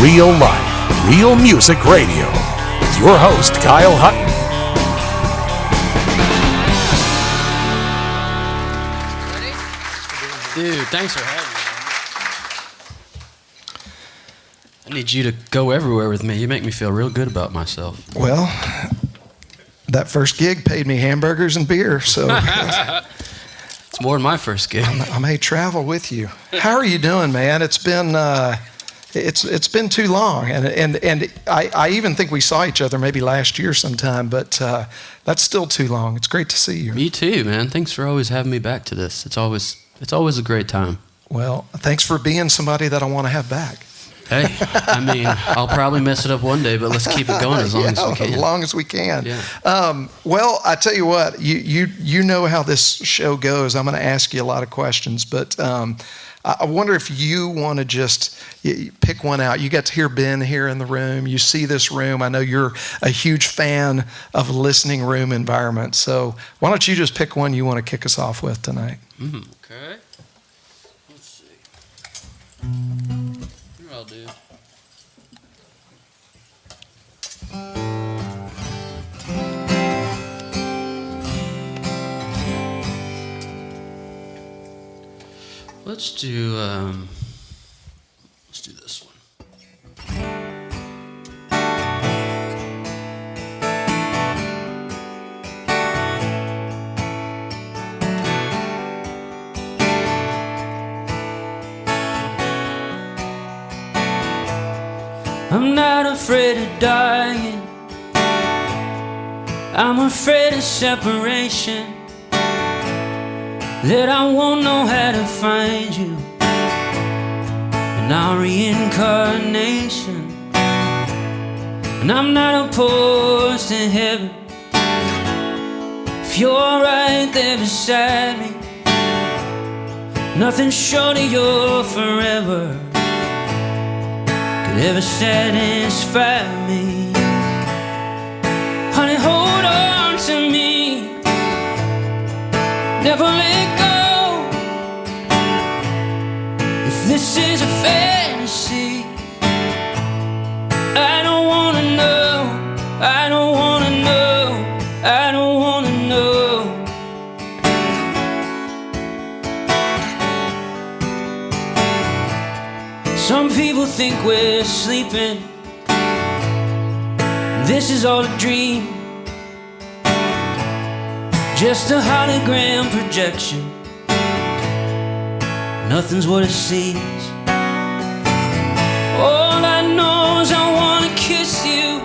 real life, real music radio with your host, Kyle Hutton. Dude, thanks for having me. I need you to go everywhere with me. You make me feel real good about myself. Well, that first gig paid me hamburgers and beer, so It's more than my first gig. I may travel with you. How are you doing, man? It's been too long, and I even think we saw each other maybe last year sometime, but that's still too long. It's great to see you. Me too, man. Thanks for always having me back to this. It's always a great time. Well, thanks for being somebody that I want to have back. Hey, I mean, I'll probably mess it up one day, but let's keep it going as long as we can. As long as we can. Yeah. Well, I tell you what, you know how this show goes. I'm going to ask you a lot of questions, but I wonder if you want to just pick one out. You got to hear Ben here in the room. You see this room. I know you're a huge fan of listening room environment. So why don't you just pick one you want to kick us off with tonight? Okay. Let's see. Here I'll do. Let's do this one. I'm not afraid of dying. I'm afraid of separation. That I won't know how to find you in our reincarnation. And I'm not opposed to heaven if you're right there beside me. Nothing short of your forever could ever satisfy me. Honey, hold on to me. Never let go. If this is a fantasy, I don't wanna know. I don't wanna know. I don't wanna know. Some people think we're sleeping. This is all a dream. Just a hologram projection. Nothing's what it seems. All I know is I wanna kiss you.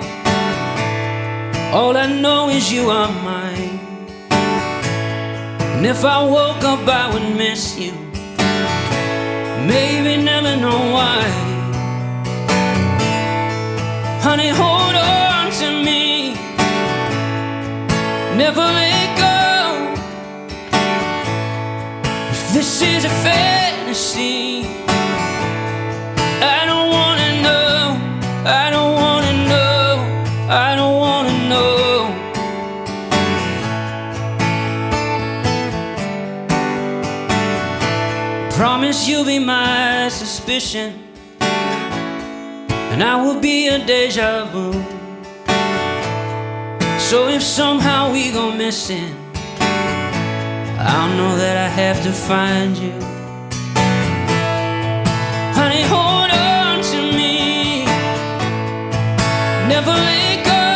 All I know is you are mine. And if I woke up I would miss you. Maybe never know why. Honey, hold on to me. Never let go. This is a fantasy. I don't wanna know. I don't wanna know. I don't wanna know. Promise you'll be my suspicion, and I will be a deja vu. So if somehow we go missing, I'll know that I have to find you. Honey, hold on to me. Never let go.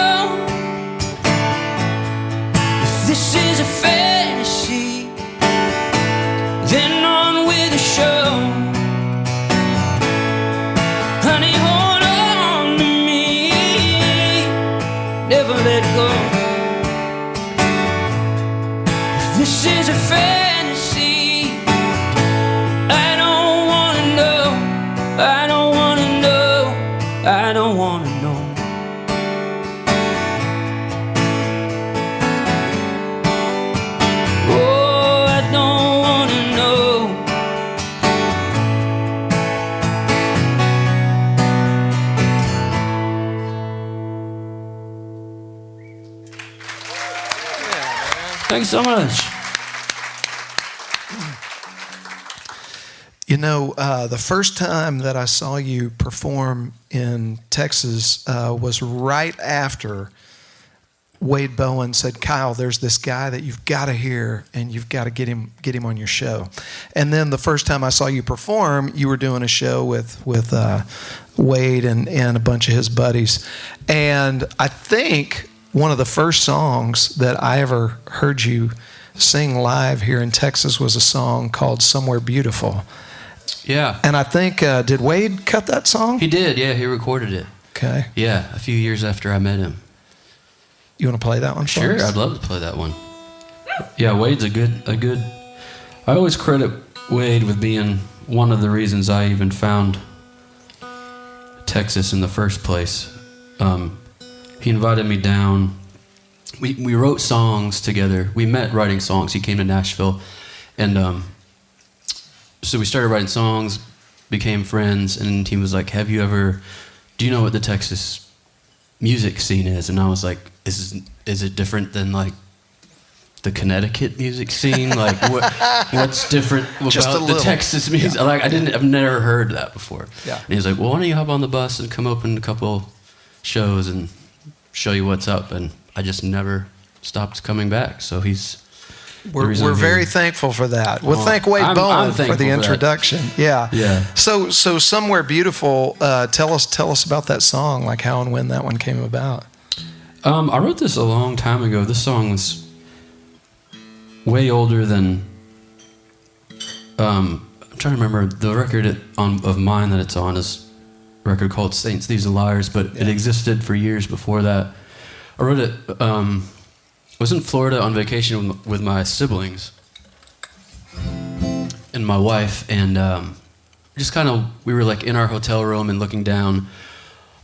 If this is a fantasy, then on with the show. Honey, hold on to me. Never let go. This is a fantasy. I don't wanna know. I don't wanna know. I don't wanna know. Oh, I don't wanna know. Thanks so much. The first time that I saw you perform in Texas was right after Wade Bowen said, "Kyle, there's this guy that you've got to hear, and you've got to get him on your show." And then the first time I saw you perform, you were doing a show with Wade and a bunch of his buddies. And I think one of the first songs that I ever heard you sing live here in Texas was a song called "Somewhere Beautiful." Yeah. And I think, did Wade cut that song? He did, yeah. He recorded it. Okay. Yeah, a few years after I met him. You want to play that one for us? Sure, I'd love to play that one. Yeah, Wade's a good. I always credit Wade with being one of the reasons I even found Texas in the first place. He invited me down. We wrote songs together. We met writing songs. He came to Nashville, and so we started writing songs, became friends, and he was like, do you know what the Texas music scene is? And I was like, is it different than like the Connecticut music scene? Like what's different about the Texas music? Yeah. I've never heard that before. Yeah. And he was like, well, why don't you hop on the bus and come open a couple shows and show you what's up? And I just never stopped coming back. So we're very thankful for that. Well, thank Wade Bowen for the introduction. Yeah. So "Somewhere Beautiful." Tell us about that song, like how and when that one came about. I wrote this a long time ago. This song was way older than. I'm trying to remember the record of mine that it's on is a record called "Saints, Thieves, and Liars," but it existed for years before that. I wrote it. I was in Florida on vacation with my siblings and my wife, and we were like in our hotel room and looking down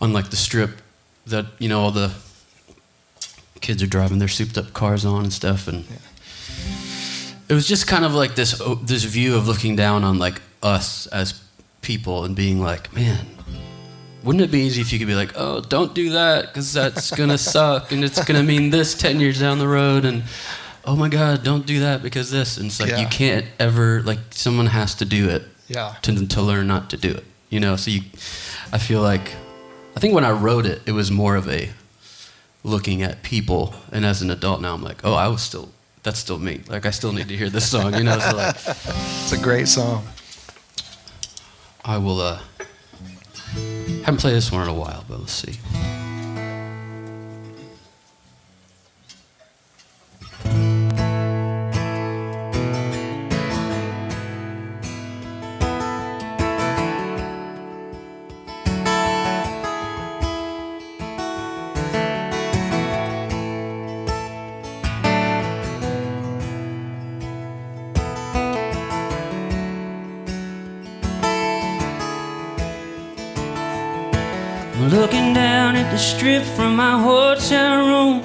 on like the strip that all the kids are driving their souped up cars on and stuff, and it was just kind of like this view of looking down on like us as people and being like, man, wouldn't it be easy if you could be like, oh, don't do that because that's going to suck and it's going to mean this 10 years down the road, and oh my God, don't do that because this. And it's like you can't ever, like someone has to do it to learn not to do it, So I feel like, I think when I wrote it, it was more of a looking at people, and as an adult now I'm like, oh, that's still me. Like I still need to hear this song, So like, it's a great song. I will, haven't played this one in a while, but we'll see. Looking down at the strip from my hotel room.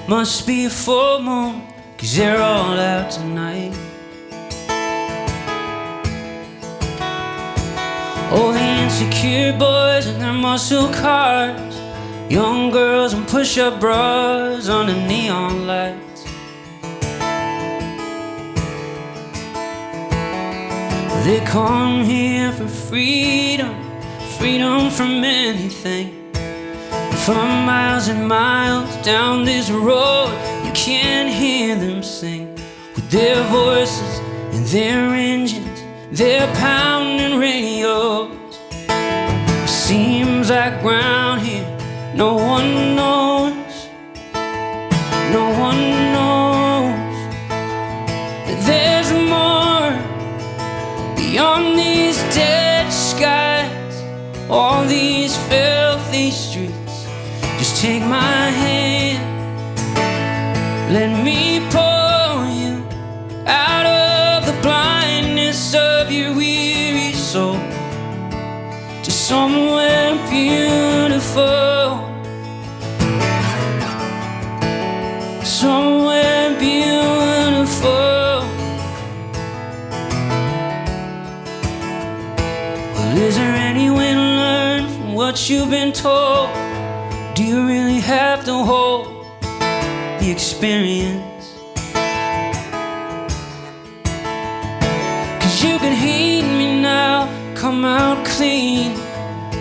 Must be a full moon, 'cause they're all out tonight. All the insecure boys in their muscle cars, young girls in push-up bras under neon lights. They come here for freedom from anything. For miles and miles down this road, you can't hear them sing. With their voices and their engines, they're pounding radios. It seems like round here, no one knows. No one knows that there's more beyond these dead skies. All these filthy streets, just take my hand. Let me pull you out of the blindness of your weary soul to somewhere beautiful. Somewhere beautiful. Well, is there any way to learn from what you've been told? Do you really have to hold the experience? 'Cause you can hate me come out clean.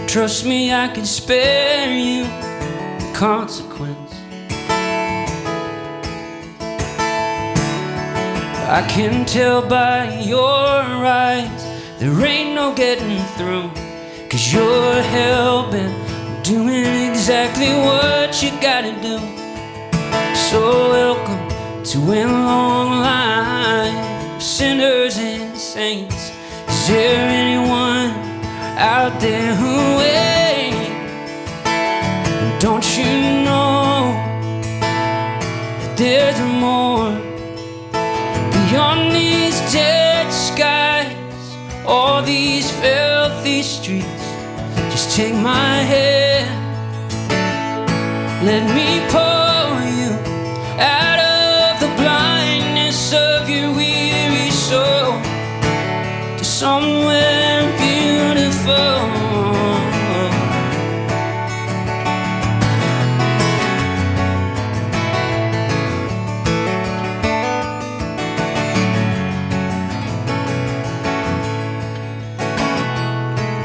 Trust me, I can spare you the consequence. I can tell by your eyes there ain't no getting through, 'cause you're hell-bent on doing exactly what you gotta do. So welcome to a long line of sinners and saints. Is there anyone out there who waits? And don't you know that there's more beyond these dead skies, all these filthy streets? Just take my hand, let me pull you out of the blindness of your weary soul to somewhere beautiful.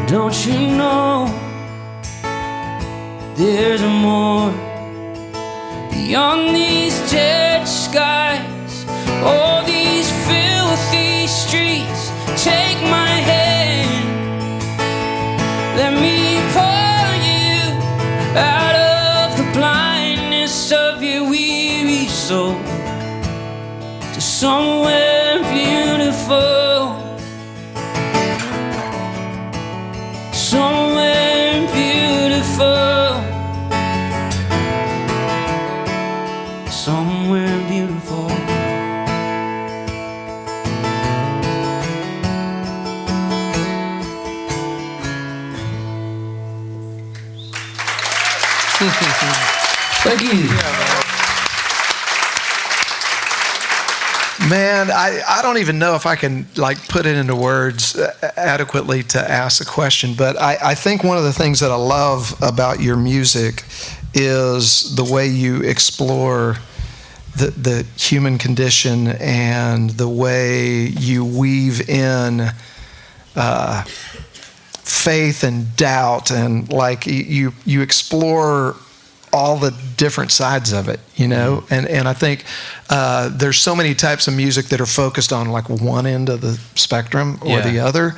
Don't you know there's more beyond these dead skies, all these filthy streets? Take my hand, let me pull you out of the blindness of your weary soul to somewhere beautiful. Somewhere beautiful. Somewhere beautiful. Thank you. Man, I don't even know if I can like put it into words adequately to ask the question, but I think one of the things that I love about your music is the way you explore the human condition and the way you weave in faith and doubt, and like you explore all the different sides of it, you know? And I think there's so many types of music that are focused on like one end of the spectrum or the other.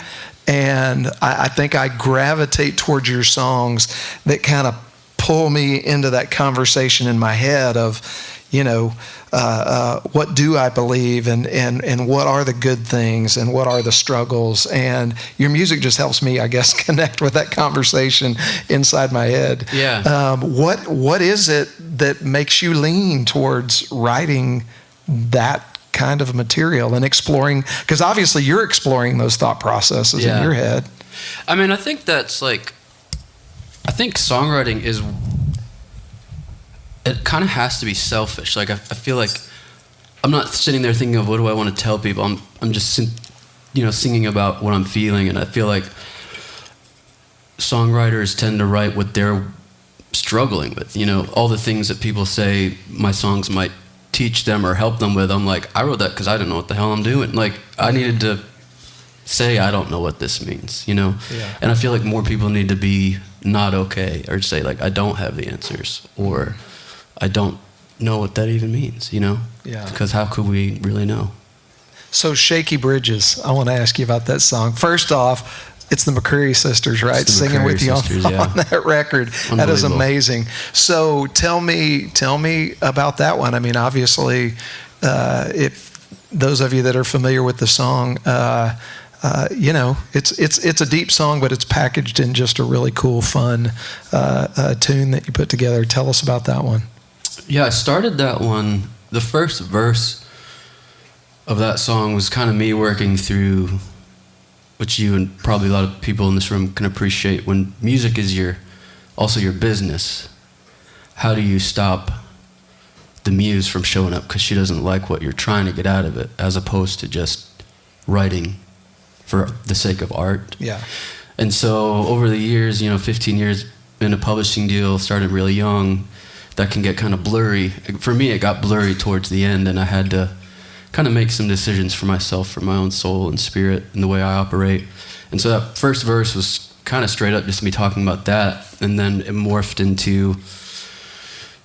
And I think I gravitate towards your songs that kind of pull me into that conversation in my head of, you know, what do I believe, and what are the good things, and what are the struggles? And your music just helps me, I guess, connect with that conversation inside my head. Yeah. What is it that makes you lean towards writing that kind of material and exploring? Because obviously you're exploring those thought processes in your head. I mean, I think that's like, I think songwriting is, it kind of has to be selfish. Like I feel like I'm not sitting there thinking of what do I want to tell people. I'm just singing about what I'm feeling, and I feel like songwriters tend to write what they're struggling with. You know, all the things that people say my songs might teach them or help them with. I'm like, I wrote that because I didn't know what the hell I'm doing. Like I needed to say I don't know what this means. You know, and I feel like more people need to be not okay, or say like I don't have the answers, or I don't know what that even means, you know? Yeah. Because how could we really know? So Shaky Bridges, I want to ask you about that song. First off, it's the McCreary sisters, right? Singing with you on that record. That is amazing. So tell me about that one. I mean, obviously, if those of you that are familiar with the song, you know, it's a deep song, but it's packaged in just a really cool, fun tune that you put together. Tell us about that one. Yeah, I started that one. The first verse of that song was kind of me working through, which you and probably a lot of people in this room can appreciate, when music is also your business. How do you stop the muse from showing up because she doesn't like what you're trying to get out of it, as opposed to just writing for the sake of art? Yeah. And so over the years, 15 years in a publishing deal, started really young. That can get kind of blurry. For me, it got blurry towards the end, and I had to kind of make some decisions for myself, for my own soul and spirit and the way I operate. And so that first verse was kind of straight up just me talking about that, and then it morphed into,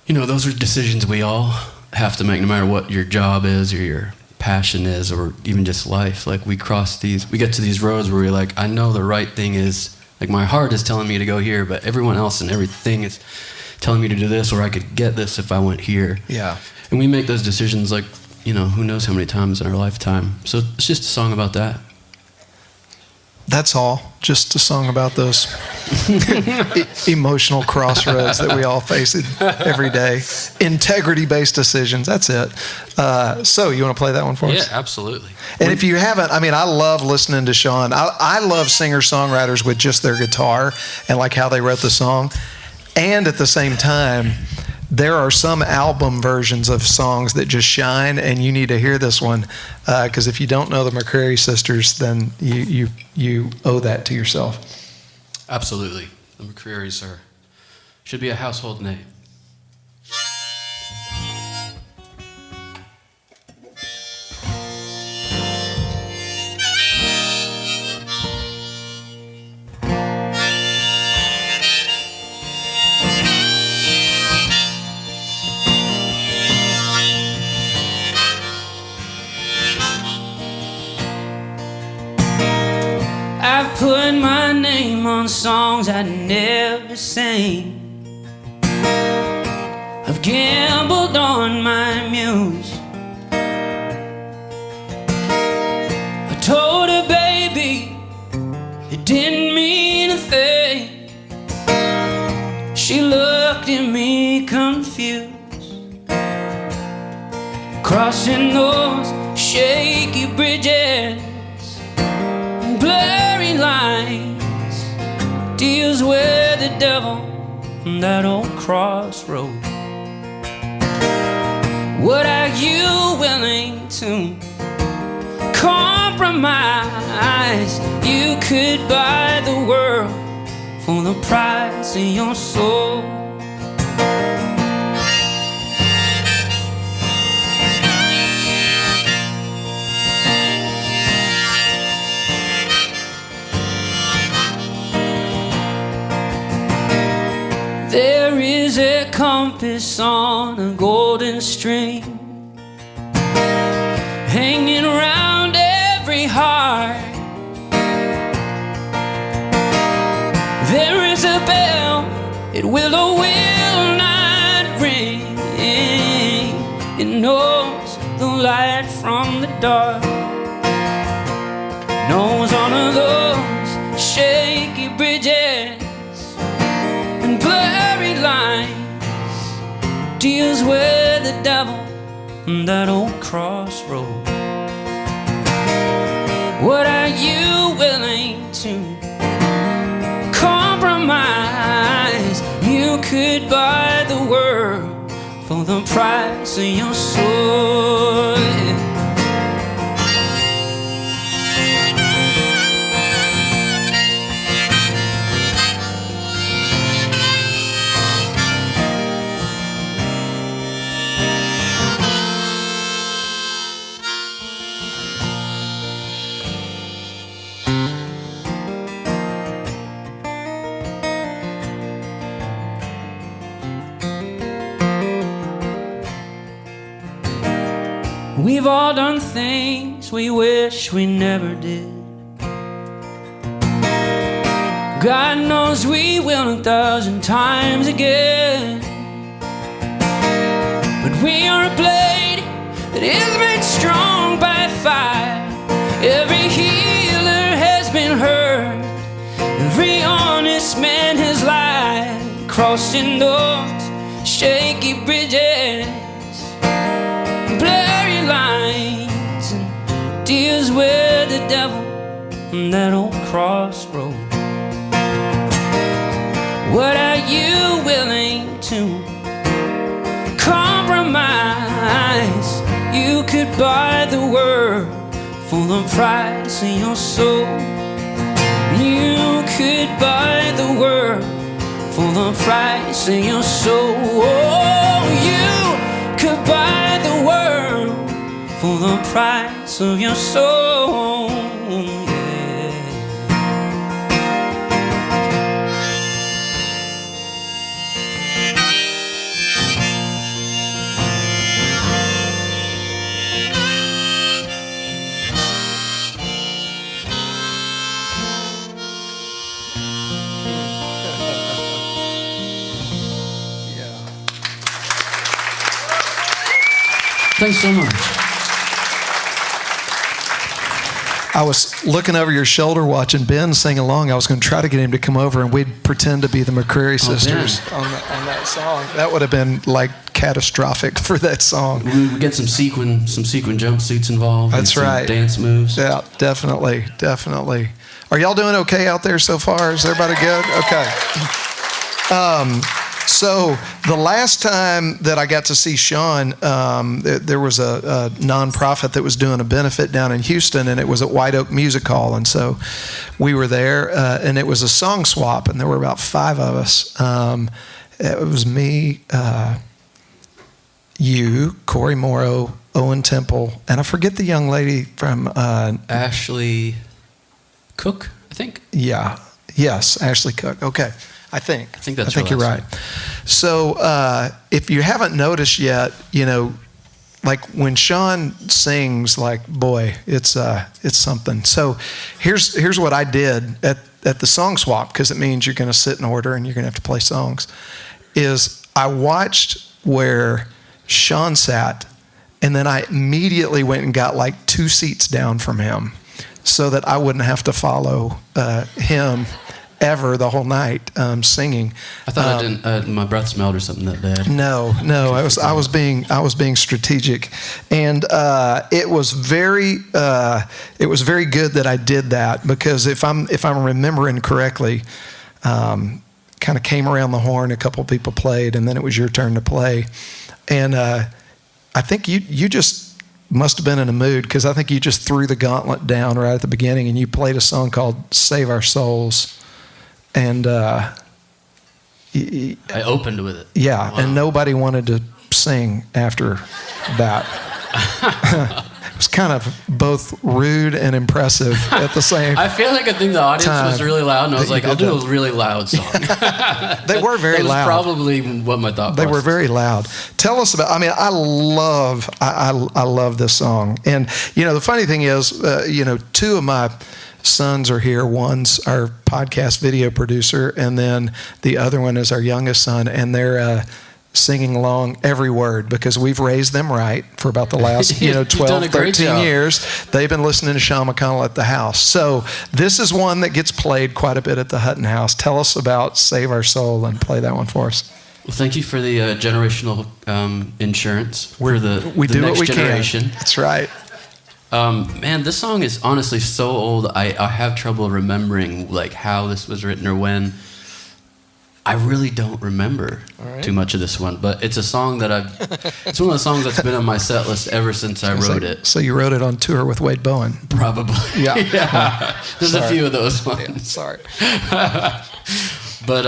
you know, those are decisions we all have to make, no matter what your job is or your passion is, or even just life. Like we get to these roads where we're like, I know the right thing is, like my heart is telling me to go here, but everyone else and everything is telling me to do this, or I could get this if I went here. Yeah. And we make those decisions, like, you know, who knows how many times in our lifetime. So it's just a song about that. That's all. Just a song about those emotional crossroads that we all face every day. Integrity-based decisions. That's it. So you want to play that one for us? Yeah, absolutely. And if you haven't, I mean, I love listening to Sean. I love singer-songwriters with just their guitar and like how they wrote the song. And at the same time, there are some album versions of songs that just shine, and you need to hear this one, because if you don't know the McCrary sisters, then you owe that to yourself. Absolutely. The McCrarys should be a household name. I've put my name on songs I never sang. I've gambled on my muse. I told her, baby, it didn't mean a thing. She looked at me confused. Crossing those shaky bridges, blurry lines, deals with the devil on that old crossroad. What are you willing to compromise? You could buy the world for the price of your soul. There is a compass on a golden string, hanging around every heart. There is a bell, it will or will not ring. It knows the light from the dark, knows one of those shaky bridges and blurry lines, deals with the devil on that old crossroad. What are you willing to compromise? You could buy the world for the price of your soul. We've all done things we wish we never did. God knows we will 1,000 times again. But we are a blade that is made strong by fire. Every healer has been hurt, every honest man has lied, crossing those shaky bridges, blurry lines, and deals with the devil on that old crossroad. What are you willing to compromise? You could buy the world for the price of your soul. You could buy the world for the price of your soul. Oh, you could buy the world for the price of your soul. Thanks so much. I was looking over your shoulder watching Ben sing along. I was going to try to get him to come over and we'd pretend to be the McCreary sisters on that song. That would have been like catastrophic for that song. We get some sequin jumpsuits involved. That's right. Dance moves. Yeah, definitely. Are y'all doing okay out there so far? Is everybody good? Okay. So the last time that I got to see Sean, there was a nonprofit that was doing a benefit down in Houston, and it was at White Oak Music Hall. And so we were there, and it was a song swap, and there were about 5 of us. It was me, you, Corey Morrow, Owen Temple, and I forget the young lady from... Ashley Cook, I think? Yeah. Yes, Ashley Cook. Okay. I think you're right. So if you haven't noticed yet, like when Sean sings, like, boy, it's something. So here's what I did at the song swap, because it means you're going to sit in order and you're going to have to play songs, is I watched where Sean sat, and then I immediately went and got like 2 seats down from him so that I wouldn't have to follow him ever the whole night singing. I thought my breath smelled or something that bad. No, I was being strategic, and it was very good that I did that, because if I'm remembering correctly, kind of came around the horn, a couple people played, and then it was your turn to play, and I think you just must have been in a mood, because I think you just threw the gauntlet down right at the beginning, and you played a song called "Save Our Souls." And I opened with it. Yeah, wow. And nobody wanted to sing after that. It was kind of both rude and impressive at the same time. I feel like I think the audience was really loud, and I was like, I'll do a really loud song. They were very loud. That was probably what my thought was. They were very loud. Tell us about, I love this song. And, the funny thing is, 2 of my sons are here. One's our podcast video producer, and then the other one is our youngest son, and they're singing along every word, because we've raised them right for about the last 12, 13 years. They've been listening to Sean McConnell at the house. So this is one that gets played quite a bit at the Hutton House. Tell us about Save Our Soul and play that one for us. Well, thank you for the generational insurance. We do next what we generation. can. That's right. Man, this song is honestly so old. I have trouble remembering like how this was written or when. I really don't remember too much of this one, but it's a song that it's one of the songs that's been on my set list ever since I wrote it. So you wrote it on tour with Wade Bowen? Probably. Yeah. Yeah. There's a few of those ones. Yeah, sorry. But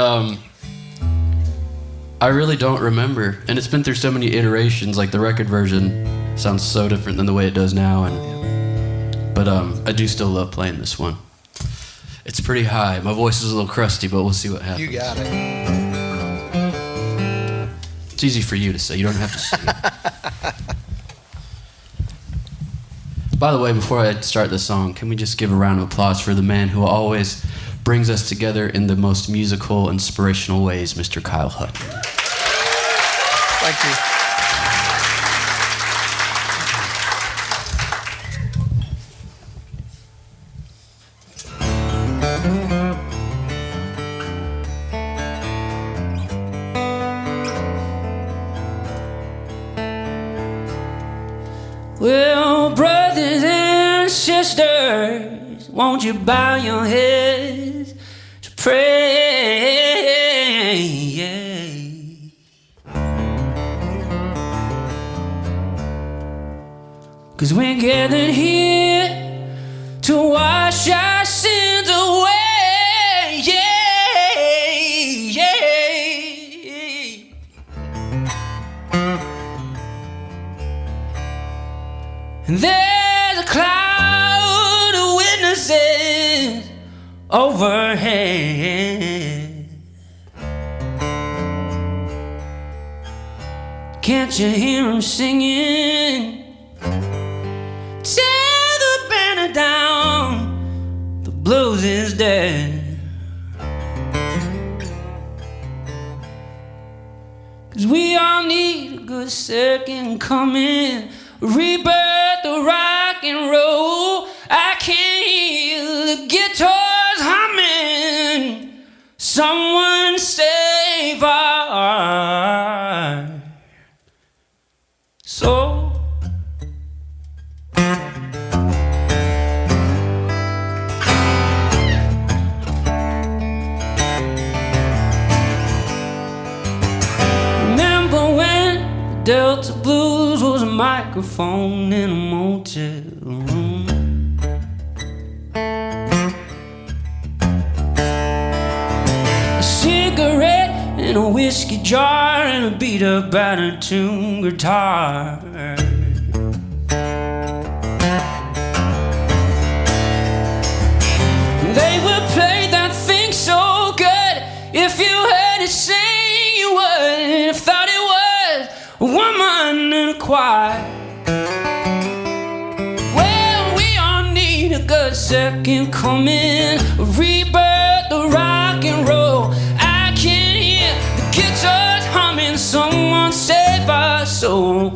I really don't remember, and it's been through so many iterations. Like the record version sounds so different than the way it does now, but I do still love playing this one. It's pretty high. My voice is a little crusty, but we'll see what happens. You got it. It's easy for you to say. You don't have to say it. By the way, before I start the song, can we just give a round of applause for the man who always brings us together in the most musical, inspirational ways, Mr. Kyle Hutton. Thank you. Well, brothers and sisters, won't you bow your heads to pray? Yeah. 'Cause we're gathered here to wash our sins away. And overhead. Can't you hear him singing? Tear the banner down, the blues is dead. 'Cause we all need a good second coming, rebirth the rock and roll. I can hear the guitars humming. Someone save our soul. Delta Blues was a microphone in a motel room. A cigarette and a whiskey jar and a beat up battered tune guitar. They would play that thing so good. If you heard it sing, you would have thought it was woman in a choir. Well, we all need a good second coming, rebirth the rock and roll. I can hear the guitars humming. Someone save our soul.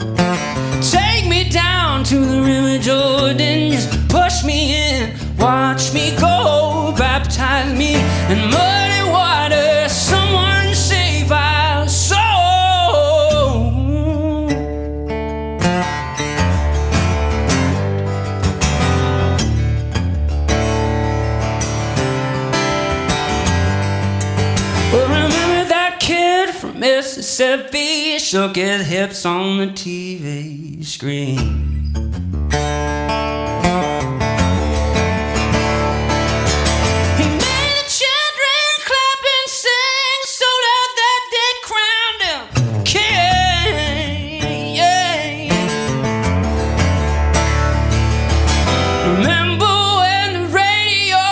Take me down to the River Jordan, just push me in, watch me go, baptize me in muddy water. Someone save our soul. Mississippi shook his hips on the TV screen. He made the children clap and sing so loud that they crowned him king. Yeah. Remember when the radio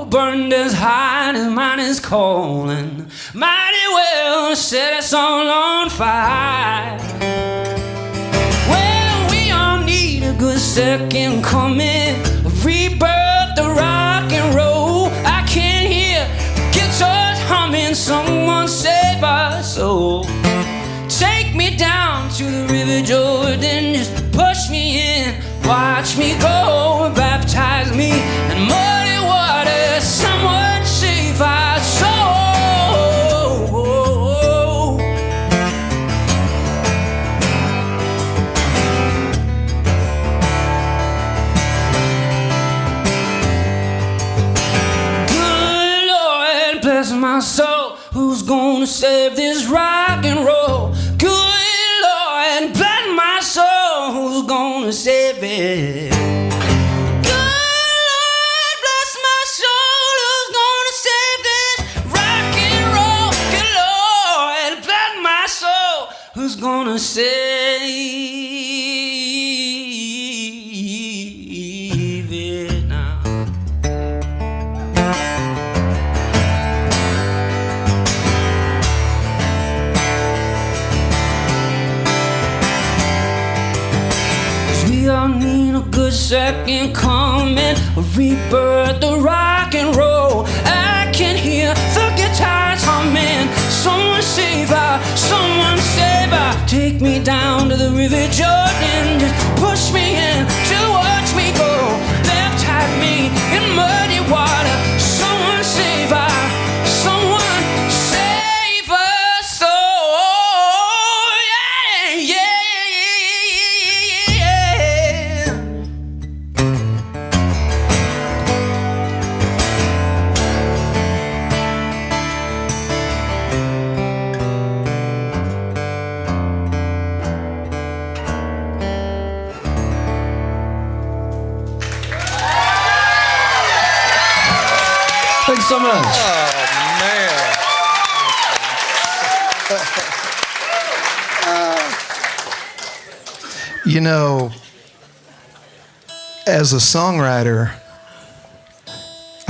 burned as high and his mind is calling? Mighty well set us all on fire. Well, we all need a good second coming, rebirth the rock and roll. I can hear the guitars humming. Someone save our soul. Take me down to the River Jordan, just push me in, watch me go, baptize me in muddy water. Someone save our soul. My soul, who's gonna save this rock and roll? Good Lord, bless my soul, who's gonna save it? Good Lord, bless my soul, who's gonna save this rock and roll? Good Lord, bless my soul, who's gonna save it now? We all need a good second coming, a rebirth the rock and roll. I can hear the guitars humming. Someone save our, someone save our. Take me down to the River Jordan, just push me in to watch me go, baptize me in muddy water. Someone save our, someone save our soul. Yeah, yeah. Thanks so much. Oh, man. You know, as a songwriter,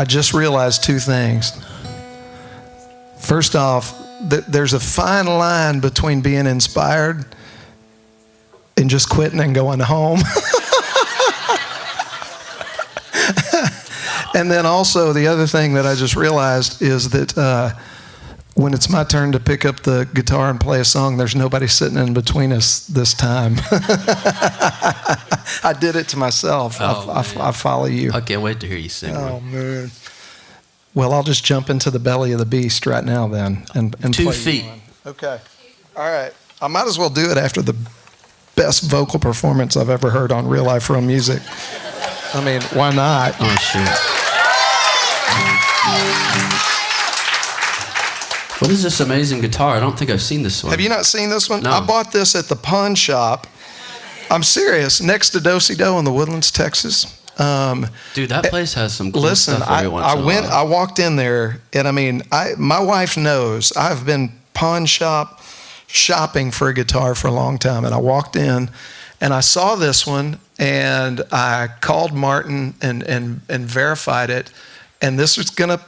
I just realized two things. First off, there's a fine line between being inspired and just quitting and going home. And then also the other thing that I just realized is that when it's my turn to pick up the guitar and play a song, there's nobody sitting in between us this time. I did it to myself. I follow you. I can't wait to hear you sing. Oh, man. Well, I'll just jump into the belly of the beast right now then. And 2 play feet. one. Okay. All right. I might as well do it after the best vocal performance I've ever heard on Real Life Real Music. I mean, why not? Oh, shit. What is this amazing guitar? I don't think I've seen this one. Have you not seen this one? No. I bought this at the pawn shop. I'm serious. Next to Do-Si-Do in the Woodlands, Texas. Dude, that place has some cool stuff every once in a while. I walked in there, and I mean, my wife knows I've been pawn shop shopping for a guitar for a long time, and I walked in, and I saw this one, and I called Martin and verified it, and this was gonna,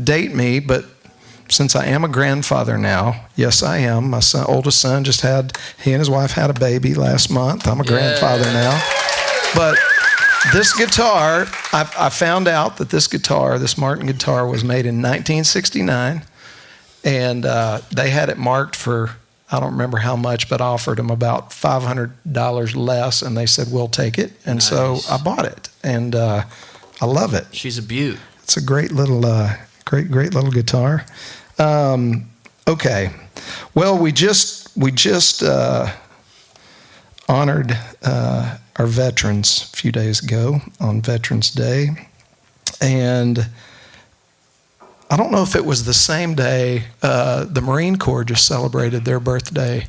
date me, but since I am a grandfather now, yes, I am. My oldest son he and his wife had a baby last month. I'm a grandfather now. But this guitar, I found out that this Martin guitar was made in 1969, and they had it marked for, I don't remember how much, but I offered them about $500 less, and they said, we'll take it. And so I bought it, and I love it. She's a beaut. It's a great little guitar. Okay. Well, we just honored our veterans a few days ago on Veterans Day, and I don't know if it was the same day the Marine Corps just celebrated their birthday,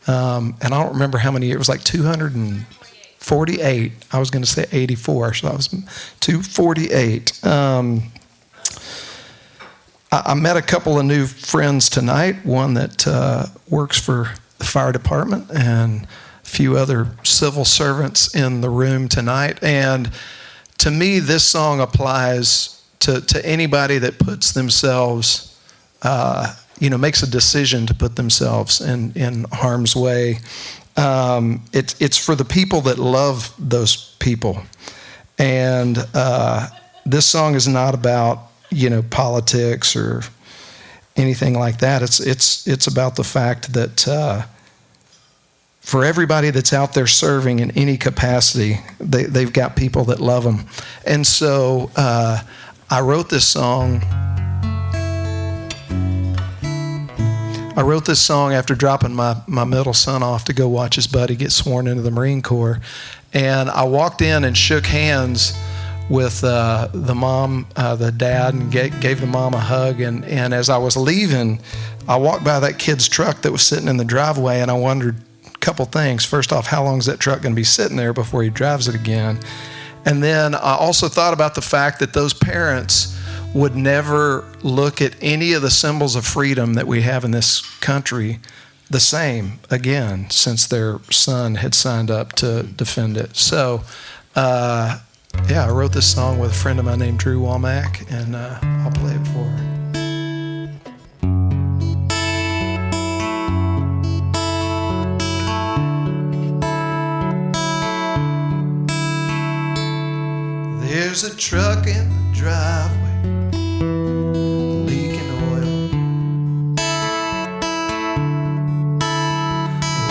and I don't remember how many. It was like 248. I was going to say 84, so that was 248. I met a couple of new friends tonight, one that works for the fire department and a few other civil servants in the room tonight. And to me, this song applies to anybody that puts themselves, makes a decision to put themselves in harm's way. It's for the people that love those people. And this song is not about politics or anything like that. It's about the fact that for everybody that's out there serving in any capacity, they've got people that love them. And so I wrote this song. After dropping my middle son off to go watch his buddy get sworn into the Marine Corps. And I walked in and shook hands with the mom, the dad, and gave the mom a hug. And as I was leaving, I walked by that kid's truck that was sitting in the driveway, and I wondered a couple things. First off, how long is that truck going to be sitting there before he drives it again? And then I also thought about the fact that those parents would never look at any of the symbols of freedom that we have in this country the same again since their son had signed up to defend it. So, I wrote this song with a friend of mine named Drew Womack, and I'll play it for her. There's a truck in the driveway, leaking oil,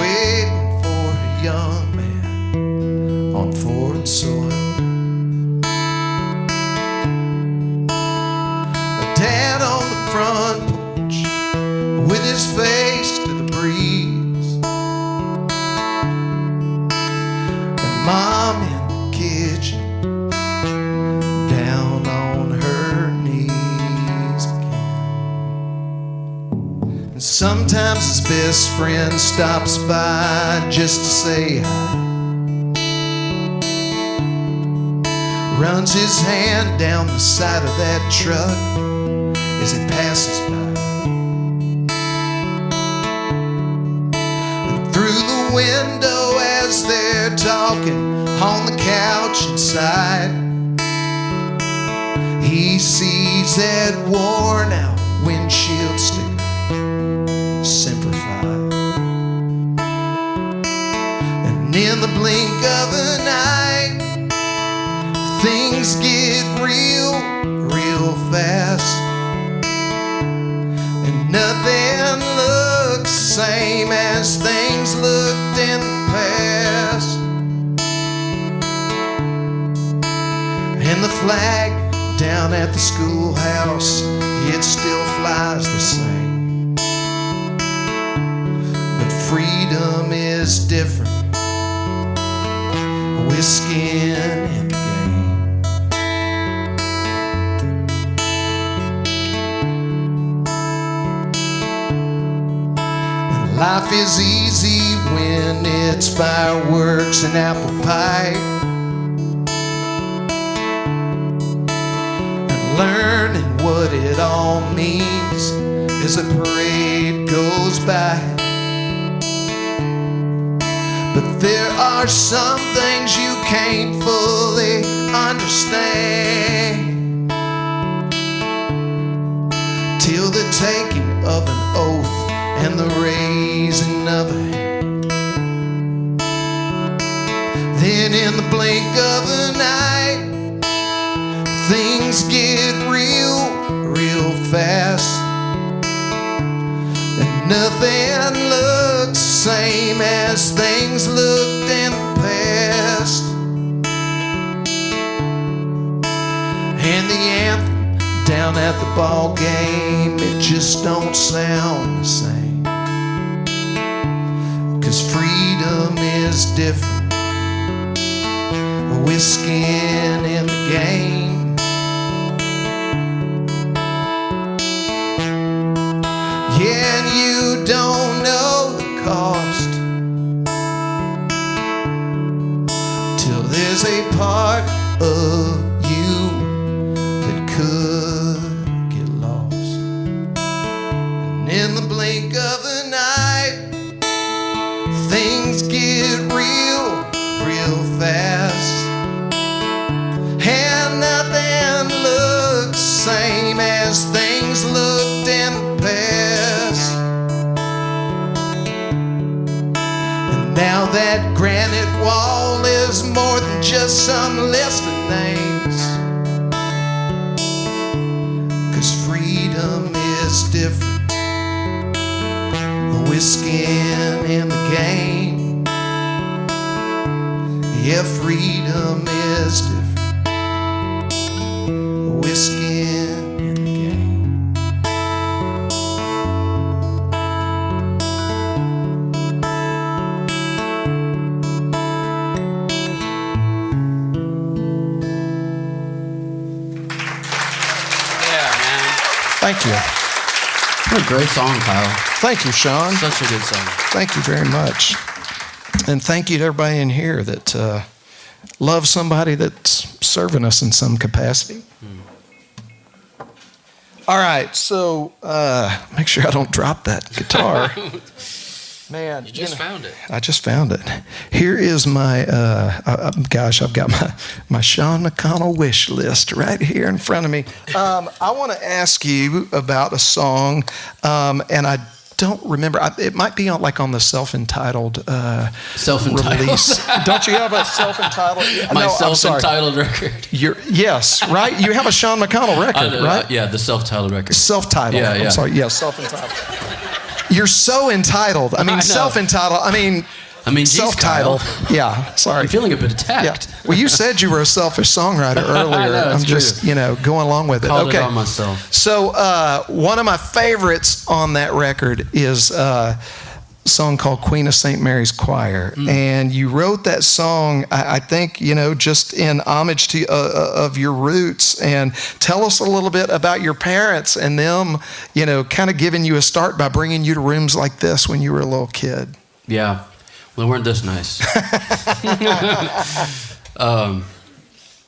waiting for a young man on foreign soil. Dad on the front porch with his face to the breeze, and Mom in the kitchen down on her knees again. And sometimes his best friend stops by just to say hi, runs his hand down the side of that truck as it passes by. And through the window as they're talking on the couch inside, he He sees that worn out windshield sticker, Semper Fi. And in the blink of an eye, things get real, real fast. And nothing looks the same as things looked in the past. And the flag down at the schoolhouse, it still flies the same. But freedom is different with skin in the game. And life is easy when it's fireworks and apple pie. Learning what it all means as the parade goes by. But there are some things you can't fully understand till the taking of an oath and the raising of a hand. Then in the blink of an eye, things get real, real fast. And nothing looks the same as things looked in the past. And the anthem down at the ball game, it just don't sound the same. 'Cause freedom is different with skin in the game. Yeah, and you don't know the cost till there's a part of you that could get lost. And in the blink of an eye, things get real, real fast. And nothing looks the same as things looked in the past. And now that granite wall is more than just some list of names. 'Cause freedom is different with skin in the game. Yeah, freedom is different with skin in the game. Yeah, man. Thank you. What a great song, Kyle. Thank you, Sean. Such a good song. Thank you very much. And thank you to everybody in here that loves somebody that's serving us in some capacity. All right, so make sure I don't drop that guitar. Man, You just found it. I just found it. Here is my, gosh, I've got my Sean McConnell wish list right here in front of me. I want to ask you about a song, and I don't remember. It might be on the self-entitled release. Don't you have a self-entitled? My no, self-entitled record. Yes, right? You have a Sean McConnell record, right? Yeah, the self-titled record. Self-titled. Yeah, yeah. I'm sorry. Yeah, self-entitled. You're so entitled. I mean, I know. self-entitled. I mean, geez, self-titled. Kyle. Yeah, sorry. I'm feeling a bit attacked. Yeah. Well, you said you were a selfish songwriter earlier. I know, I'm just, true. going along with it. Called Okay. it on myself. So one of my favorites on that record is a song called Queen of St. Mary's Choir. And you wrote that song, I think, just in homage to of your roots. And tell us a little bit about your parents and them, kind of giving you a start by bringing you to rooms like this when you were a little kid. Yeah. Well, they weren't this nice.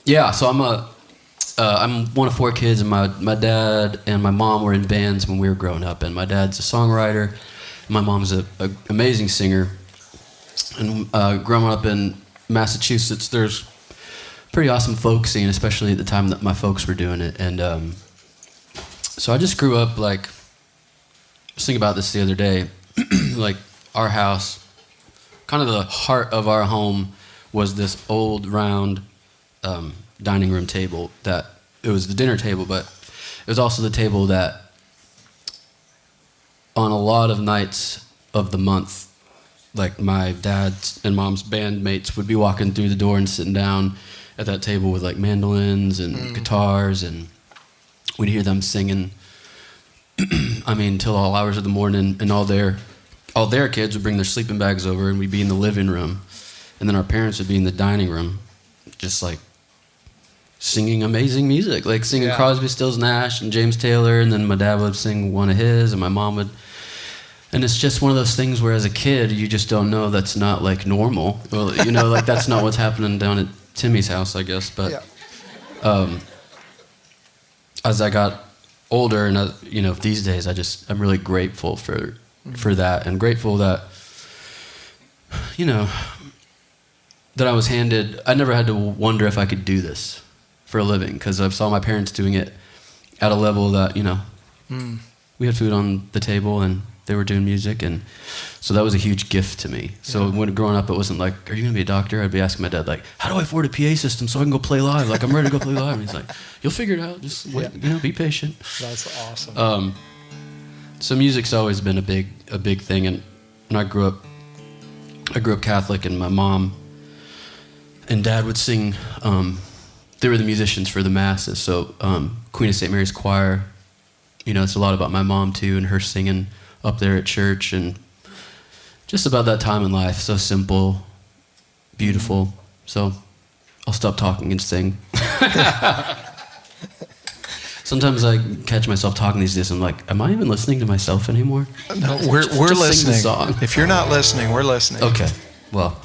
Yeah, so I'm one of four kids, and my dad and my mom were in bands when we were growing up. And my dad's a songwriter, and my mom's an amazing singer. And growing up in Massachusetts, there's pretty awesome folk scene, especially at the time that my folks were doing it. And so I just grew up like, I was thinking about this the other day, like our house, kind of the heart of our home was this old round dining room table that, it was the dinner table, but it was also the table that on a lot of nights of the month, like my dad's and mom's bandmates would be walking through the door and sitting down at that table with like mandolins and guitars, and we'd hear them singing, I mean, till all hours of the morning, and all their kids would bring their sleeping bags over, and we'd be in the living room, and then our parents would be in the dining room, just like singing amazing music, like singing Crosby, Stills, Nash, and James Taylor, and then my dad would sing one of his, and my mom would, and it's just one of those things where as a kid, you just don't know that's not like normal. Well, you know, like that's not what's happening down at Timmy's house, I guess, but as I got older, and you know, these days, I'm really grateful for that, and grateful that, you know, that I was handed, I never had to wonder if I could do this for a living, because I saw my parents doing it at a level that, you know, we had food on the table and they were doing music, and so that was a huge gift to me. So when growing up, it wasn't like, are you gonna be a doctor? I'd be asking my dad, like, how do I afford a PA system so I can go play live? Like, I'm ready to go play live. And he's like, you'll figure it out, just wait, you know, be patient. That's awesome. So music's always been a big thing, and when I grew up Catholic, and my mom and dad would sing, they were the musicians for the masses, so Queen of St. Mary's Choir, you know, it's a lot about my mom too, and her singing up there at church, and just about that time in life, so simple, beautiful. So I'll stop talking and sing. Sometimes I catch myself talking these days, I'm like, am I even listening to myself anymore? No, we're just listening. Sing the song. If you're not listening, we're listening. Okay, well,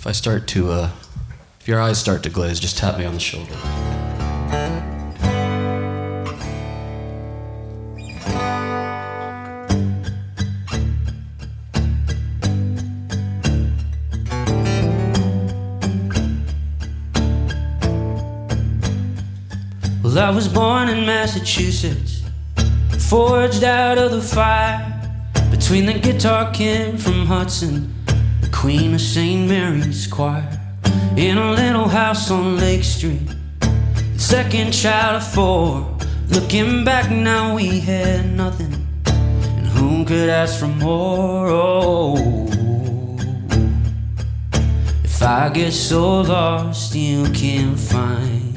if your eyes start to glaze, just tap me on the shoulder. Well, I was born in Massachusetts, forged out of the fire, between the guitar kid from Hudson, the Queen of St. Mary's Choir, in a little house on Lake Street, second child of 4. Looking back now, we had nothing, and who could ask for more? Oh, if I get so lost you can't find,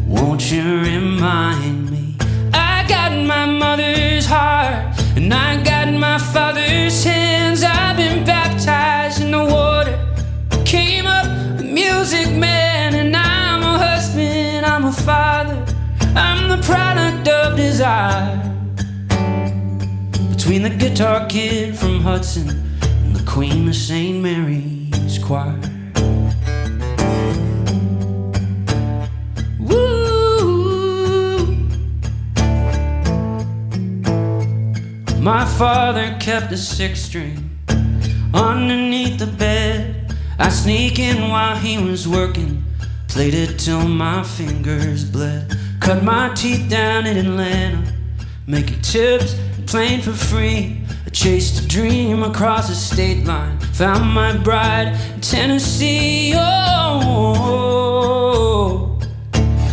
won't you remind me? I got my mother's heart, and I got my father's hands. I've been baptized in the water, came up a music man, and I'm a husband, I'm a father, I'm the product of desire. Between the guitar kid from Hudson and the Queen of St. Mary's Choir. My father kept a 6-string underneath the bed. I sneak in while he was working, played it till my fingers bled. Cut my teeth down in Atlanta, making tips and playing for free. I chased a dream across the state line, found my bride in Tennessee. Oh,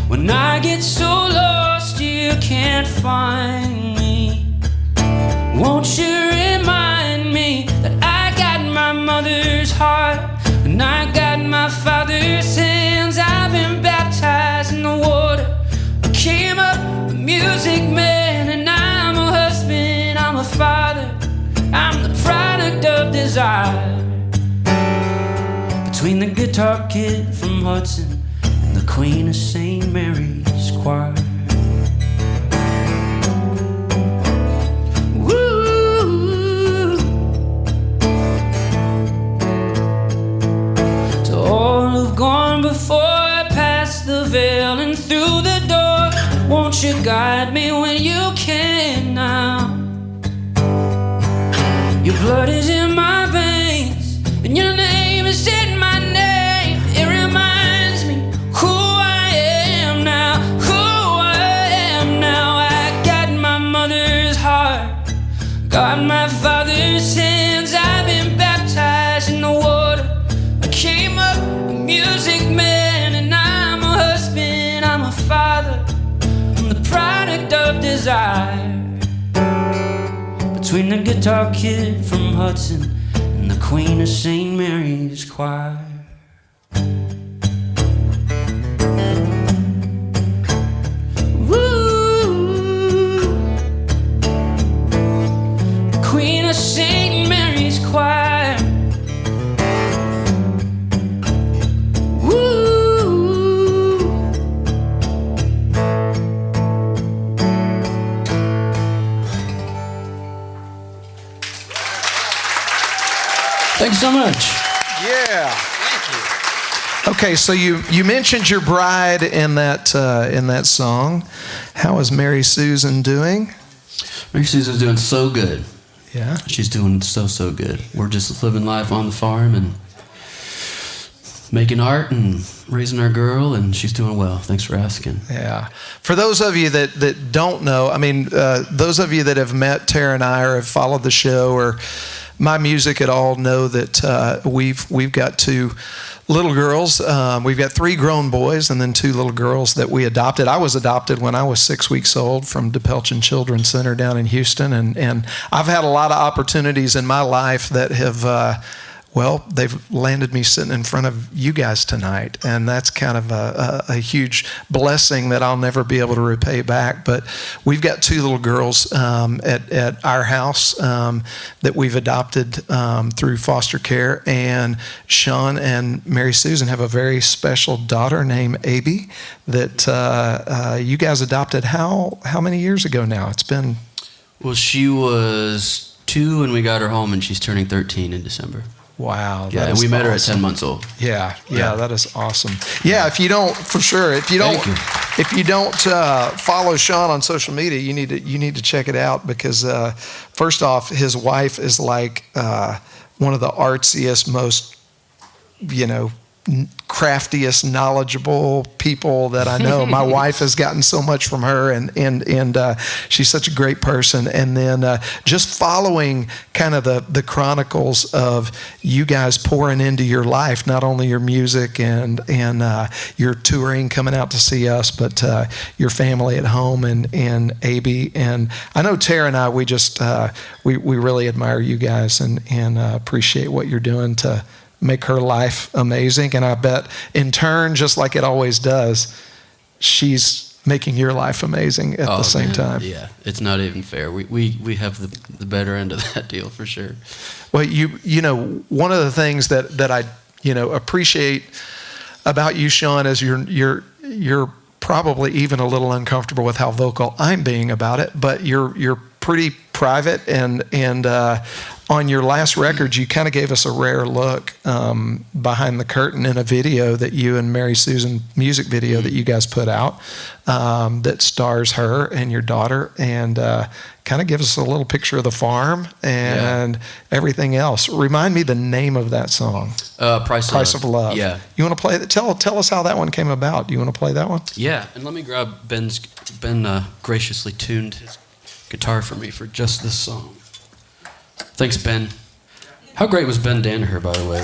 when I get so lost you can't find me, won't you remind me that I got my mother's heart, and I got my father's hands. I've been baptized in the water, I came up a music man, and I'm a husband, I'm a father, I'm the product of desire. Between the guitar kid from Hudson and the Queen of St. Mary's Choir. Gone before I pass the veil and through the door. Won't you guide me when you can now? Your blood is in my veins, and your name is in my name. It reminds his heart. Got my father's hands, I've been baptized in the water. I came up a music man, and I'm a husband, I'm a father. I'm the product of desire. Between the guitar kid from Hudson and the Queen of St. Mary's Choir. Queen of St. Mary's Choir. Woo. Thank you so much. Yeah. Thank you. Okay, so you mentioned your bride in that song. How is Mary Susan doing? Mary Susan's doing so good. Yeah. She's doing so good. We're just living life on the farm and making art and raising our girl, and she's doing well. Thanks for asking. Yeah. For those of you that don't know, I mean, those of you that have met Tara and I or have followed the show or my music at all know that we've got two little girls. We've got 3 grown boys and then 2 little girls that we adopted. I was adopted when I was 6 weeks old from DePelchin Children's Center down in Houston, and I've had a lot of opportunities in my life that have they've landed me sitting in front of you guys tonight, and that's kind of a huge blessing that I'll never be able to repay back. But we've got 2 little girls at our house that we've adopted through foster care, and Sean and Mary Susan have a very special daughter named Abby that you guys adopted how many years ago now? It's been... Well, she was 2 when we got her home, and she's turning 13 in December. Wow. Yeah, and we met her at 10 months old. Yeah, that is awesome. Yeah, if you don't follow Sean on social media, you need to check it out because first off, his wife is like one of the artsiest, most craftiest, knowledgeable people that I know. My wife has gotten so much from her, and she's such a great person. And then just following kind of the chronicles of you guys pouring into your life, not only your music and your touring, coming out to see us, but your family at home and Abby. And I know Tara and I, we just we really admire you guys and appreciate what you're doing to make her life amazing. And I bet in turn, just like it always does, she's making your life amazing at the same time. Yeah, it's not even fair. We have the better end of that deal for sure. Well, you know, one of the things that I appreciate about you, Sean, is you're probably even a little uncomfortable with how vocal I'm being about it, but you're pretty private and on your last record, you kind of gave us a rare look behind the curtain in a video that you and Mary Susan, music video that you guys put out that stars her and your daughter, and kind of give us a little picture of the farm and everything else. Remind me the name of that song. Price of Love. Yeah. You want to play that? Tell us how that one came about. Do you want to play that one? Yeah, and let me grab Ben graciously tuned his guitar for me for just this song. Thanks, Ben. How great was Ben Danaher, by the way?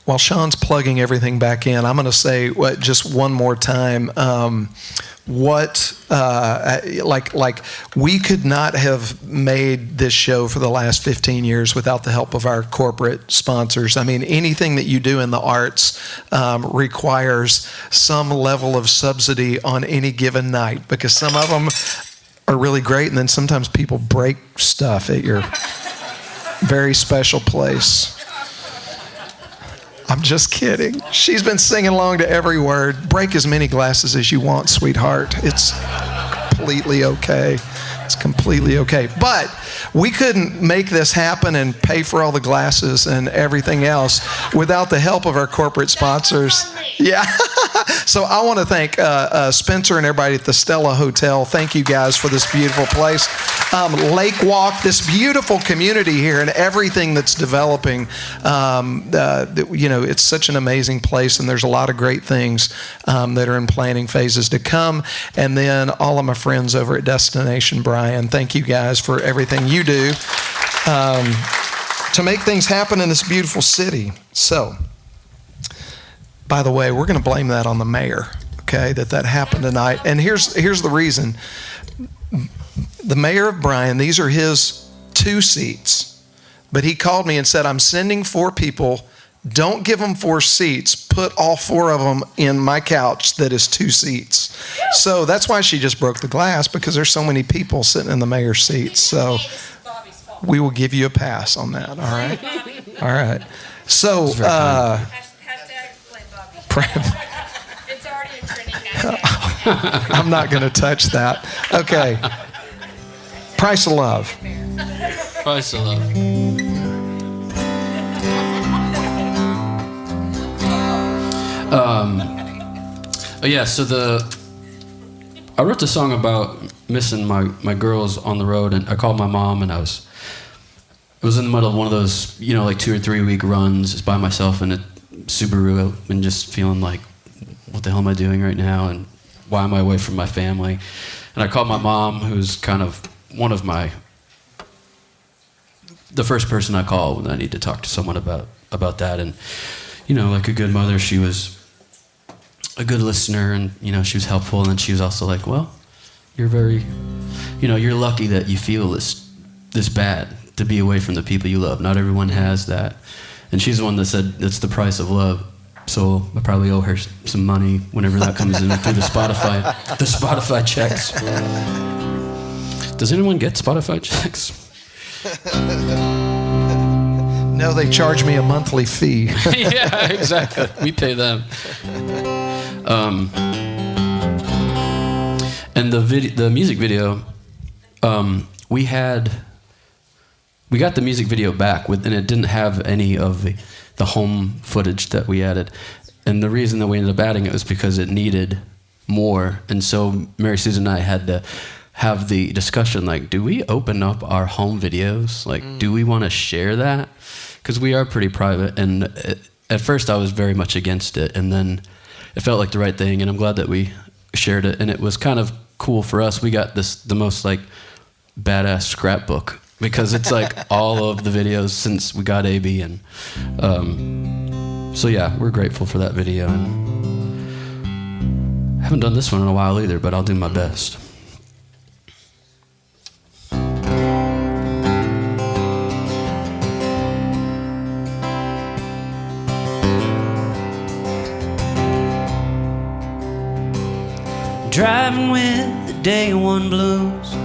While Sean's plugging everything back in, I'm going to say just one more time. We could not have made this show for the last 15 years without the help of our corporate sponsors. I mean, anything that you do in the arts requires some level of subsidy on any given night, because some of them are really great, and then sometimes people break stuff at your very special place. I'm just kidding. She's been singing along to every word. Break as many glasses as you want, sweetheart. It's completely okay. It's completely okay. But we couldn't make this happen and pay for all the glasses and everything else without the help of our corporate sponsors. Yeah. So I want to thank Spencer and everybody at the Stella Hotel. Thank you guys for this beautiful place. Lake Walk, this beautiful community here and everything that's developing. It's such an amazing place, and there's a lot of great things that are in planning phases to come. And then all of my friends over at Destination Bryan, thank you guys for everything you do to make things happen in this beautiful city. So, by the way, we're going to blame that on the mayor, okay, that happened tonight. And here's the reason. The mayor of Bryan, these are his 2 seats, but he called me and said, I'm sending 4 people. Don't give them 4 seats. Put all 4 of them in my couch that is 2 seats. So that's why she just broke the glass, because there's so many people sitting in the mayor's seats. So we will give you a pass on that, all right? All right. So, Hashtag blame Bobby. It's already a trending hashtag. I'm not going to touch that. Okay. Price of love. Price of love. So I wrote the song about missing my girls on the road, and I called my mom, and I was in the middle of one of those, like 2 or 3 week runs just by myself in a Subaru, and just feeling like, what the hell am I doing right now, and why am I away from my family? And I called my mom, who's kind of the first person I call when I need to talk to someone about that. And like a good mother, she was a good listener, and she was helpful. And then she was also like, well, you're very, you're lucky that you feel this bad to be away from the people you love. Not everyone has that. And she's the one that said that's the price of love. So I probably owe her some money whenever that comes in through the Spotify checks. Does anyone get Spotify checks? No, they charge me a monthly fee. Yeah, exactly. We pay them. And the music video, we got the music video back and it didn't have any of the home footage that we added. And the reason that we ended up adding it was because it needed more. And so Mary Susan and I had to have the discussion, like, do we open up our home videos? Like, do we want to share that? Because we are pretty private. And at first I was very much against it. And then it felt like the right thing. And I'm glad that we shared it. And it was kind of cool for us. We got the most like badass scrapbook, because it's like all of the videos since we got AB. And so yeah, we're grateful for that video. And I haven't done this one in a while either, but I'll do my best. Driving with the day one blues,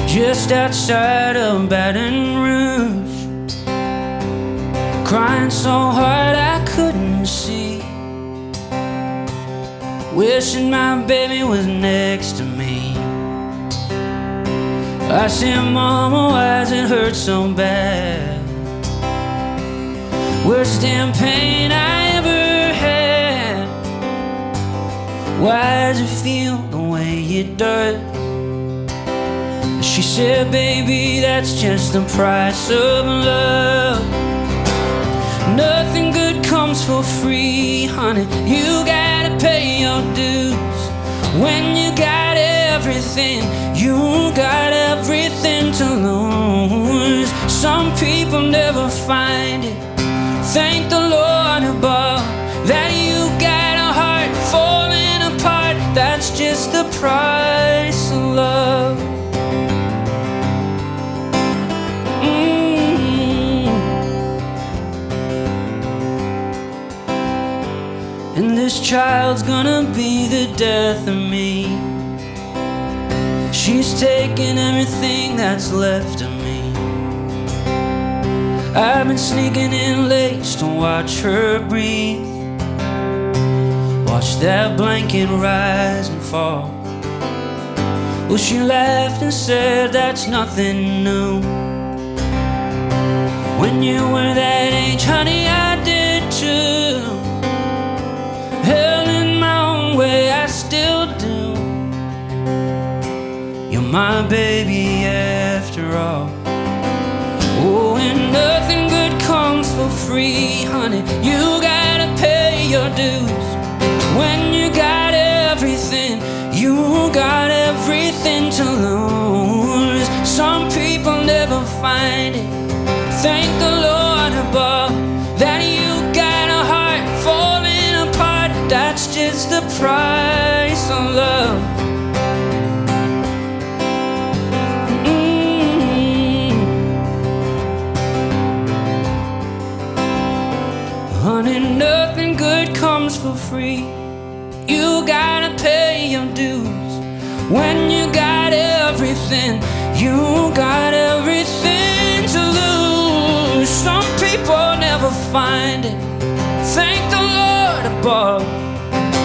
just outside of Baton Rouge, crying so hard I couldn't see, wishing my baby was next to me. I said, Mama, why does it hurt so bad? Worst damn pain I ever had. Why does it feel the way it does? She said, baby, that's just the price of love. Nothing good comes for free, honey. You gotta pay your dues. When you got everything, you got everything to lose. Some people never find it. Thank the Lord above that you got a heart falling apart. That's just the price of love. And this child's gonna be the death of me. She's taking everything that's left of me. I've been sneaking in late to watch her breathe, watch that blanket rise and fall. Well, she laughed and said, that's nothing new. When you were that age, honey, I did too. my baby after all. Oh, and nothing good comes for free, honey. You gotta pay your dues. When you got everything, you got everything to lose. Some people never find it. Thank the Lord above that you got a heart falling apart. That's just the price of love. Honey, nothing good comes for free. You gotta pay your dues. When you got everything, you got everything to lose. Some people never find it. Thank the Lord above.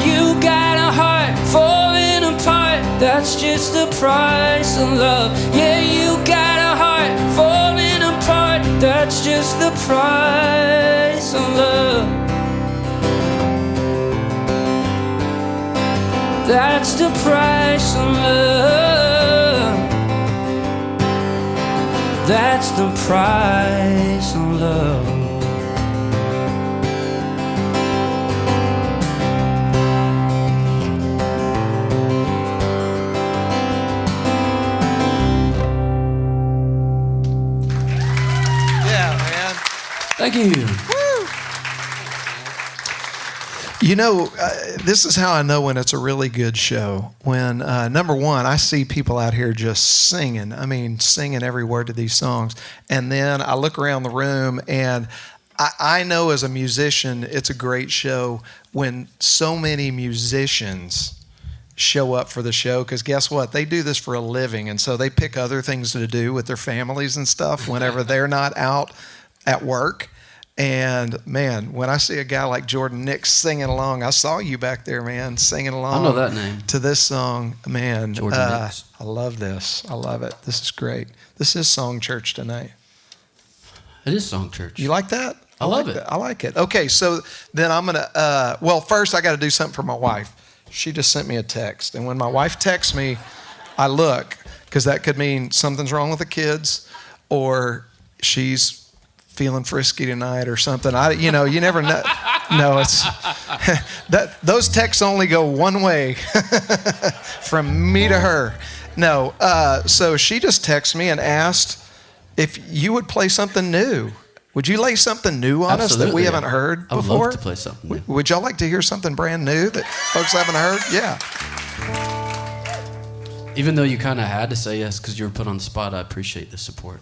You got a heart falling apart. That's just the price of love. Yeah, you got a heart falling apart. That's just the price of love. That's the price of love. That's the price of love. Yeah, man. Thank you. You know, this is how I know when it's a really good show. When, number one, I see people out here just singing. I mean, singing every word to these songs. And then I look around the room, and I know as a musician, it's a great show when so many musicians show up for the show, because guess what? They do this for a living, and so they pick other things to do with their families and stuff whenever they're not out at work. And man, when I see a guy like Jordan Nix singing along, I saw you back there, man, singing along. I know that name. To this song, man. Jordan Nix. I love this. I love it. This is great. This is Song Church tonight. It is Song Church. You like that? I love it. I like it. Okay, so then I'm gonna. Well, first I got to do something for my wife. She just sent me a text, and when my wife texts me, I look, because that could mean something's wrong with the kids, or she's feeling frisky tonight or something. You never know. No, it's that those texts only go one way from me to her. No, so she just texted me and asked if you would play something new. Would you lay something new on us that we haven't heard before? I would love to play something new. Would y'all like to hear something brand new that folks haven't heard? Yeah. Even though you kind of had to say yes because you were put on the spot, I appreciate the support.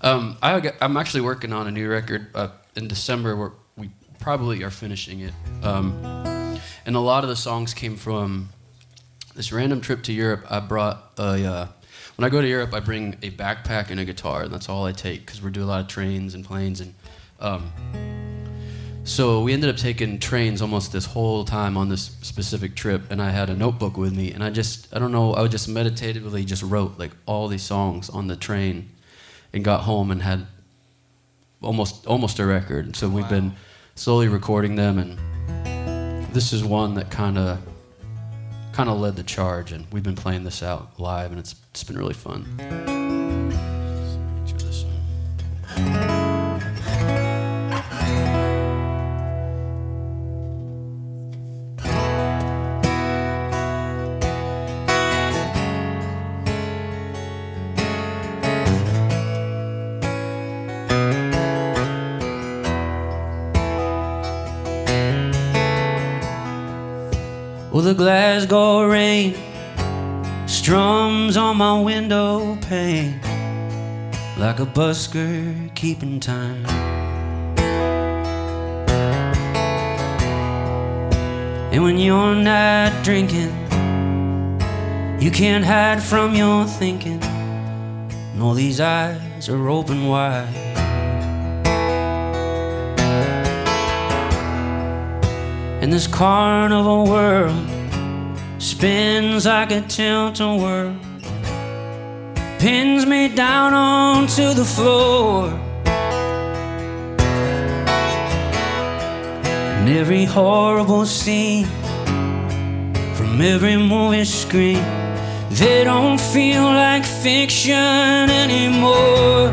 I'm actually working on a new record in December where we probably are finishing it. And a lot of the songs came from this random trip to Europe. I brought when I go to Europe, I bring a backpack and a guitar, and that's all I take because we do a lot of trains and planes. And so we ended up taking trains almost this whole time on this specific trip, and I had a notebook with me, and I don't know, I would just meditatively just wrote like all these songs on the train and got home and had almost a record. And so we've been slowly recording them, and this is one that kind of led the charge, and we've been playing this out live, and it's been really fun. Picture this one. Well, the Glasgow rain strums on my window pane like a busker keeping time. And when you're not drinking, you can't hide from your thinking, and all these eyes are open wide. And this carnival world spins like a tilt-a-whirl, pins me down onto the floor. And every horrible scene from from every movie screen. They don't feel like fiction anymore.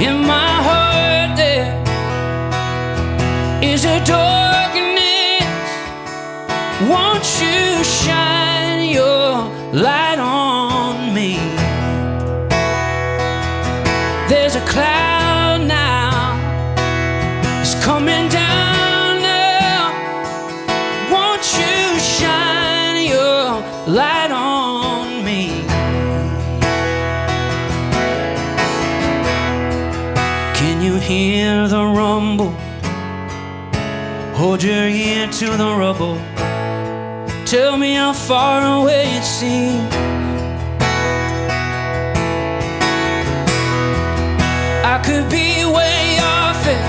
In my heart there is a darkness. Won't you shine your light on me? There's a cloud now, it's coming down now. Won't you shine your light on me? Can you hear the rumble? Hold your ear to the rubble. Tell me how far away it seems. I could be way off it,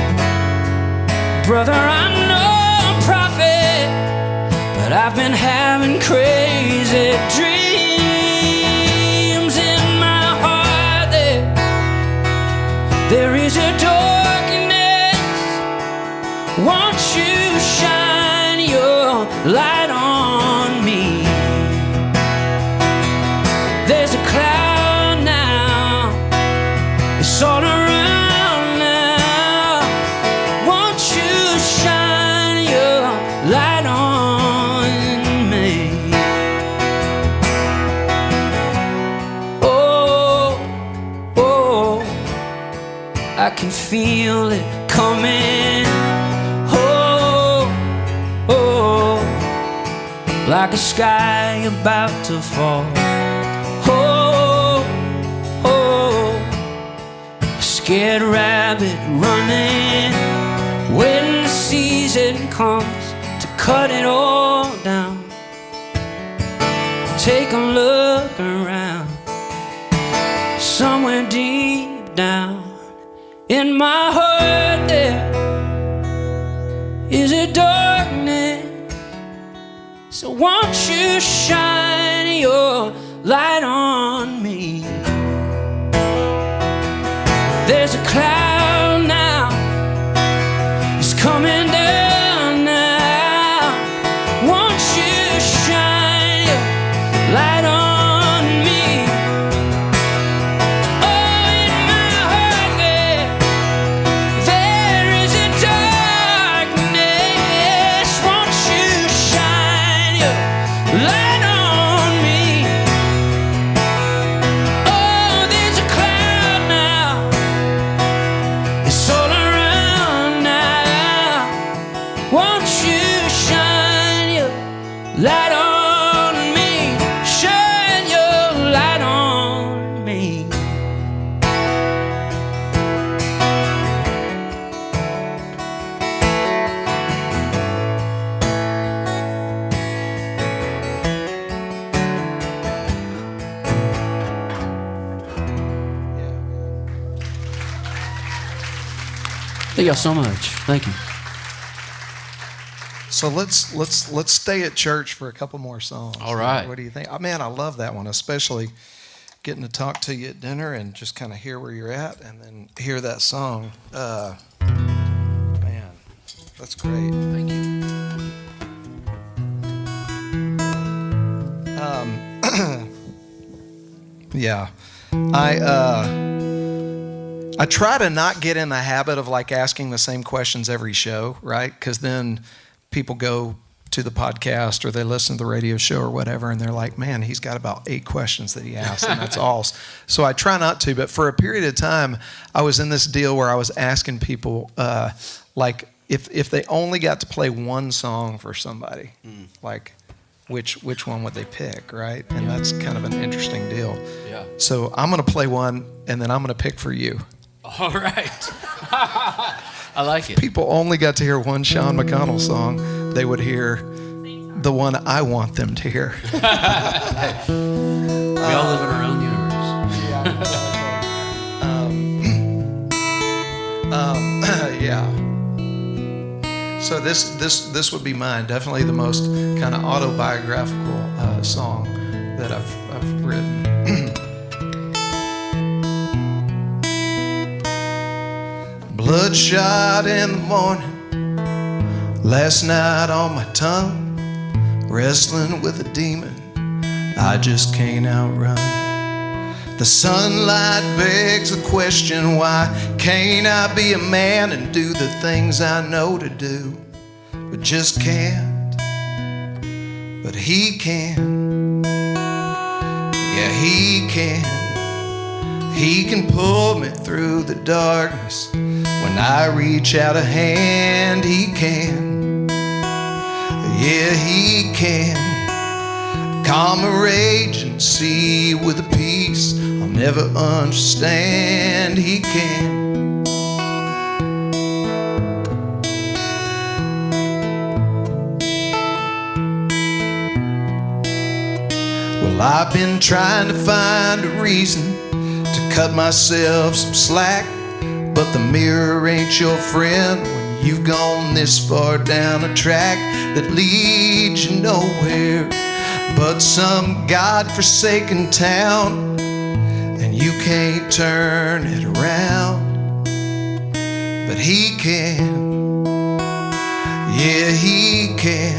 brother, I'm no prophet, but I've been having crazy dreams. In my heart there is a darkness. Won't you shine your light on me? There's a cloud now, it's all around now. Won't you shine your light on me? Oh, oh, I can feel it coming. Oh, oh, like a sky about to fall. Oh, oh, scared rabbit running when the season comes to cut it all down. Take a look around, somewhere deep down in my heart there is a darkness. So won't you shine your light on me? There's a cloud now, it's coming down now. Won't you shine your light on me? Oh, in my heart there is a darkness. Won't you shine your light on me? Oh, there's a cloud now, it's all around now. Won't you shine your light on me? Shine your light on me. Thank y'all so much. Thank you. So let's stay at church for a couple more songs. All right. What do you think? Oh, man, I love that one, especially getting to talk to you at dinner and just kind of hear where you're at and then hear that song. Man, that's great. Thank you. Yeah. I try to not get in the habit of like asking the same questions every show, right? Because then people go to the podcast or they listen to the radio show or whatever, and they're like, man, he's got about 8 questions that he asked, and that's all. So I try not to, but for a period of time, I was in this deal where I was asking people, like, if they only got to play one song for somebody, like, which one would they pick, right? And that's kind of an interesting deal. Yeah. So I'm going to play one, and then I'm going to pick for you. All right. I like it. People only got to hear one Sean McConnell song. They would hear the one I want them to hear. We all live in our own universe. Yeah. So this would be mine. Definitely the most kind of autobiographical song that I've written. Bloodshot in the morning, last night on my tongue, wrestling with a demon I just can't outrun. The sunlight begs the question, why can't I be a man and do the things I know to do, but just can't? But he can. Yeah, he can. He can pull me through the darkness. When I reach out a hand, he can. Yeah, he can. Calm a raging sea with a peace I'll never understand. He can. Well, I've been trying to find a reason to cut myself some slack, but the mirror ain't your friend when you've gone this far down a track that leads you nowhere but some God-forsaken town, and you can't turn it around. But he can. Yeah, he can.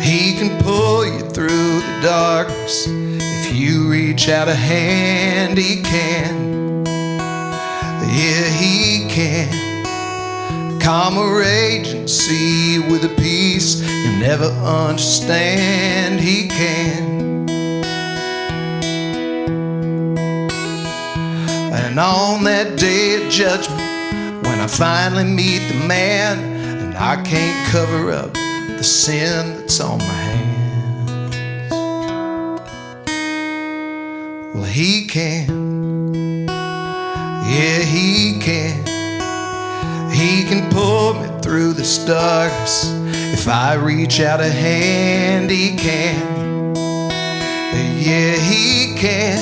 He can pull you through the darkness. If you reach out a hand, he can. Yeah, he can. Calm a raging sea with a peace you'll never understand. He can. And on that day of judgment, when I finally meet the man, and I can't cover up the sin that's on my hands, well, he can. Yeah, he can. He can pull me through this darkness. If I reach out a hand, he can. Yeah, he can.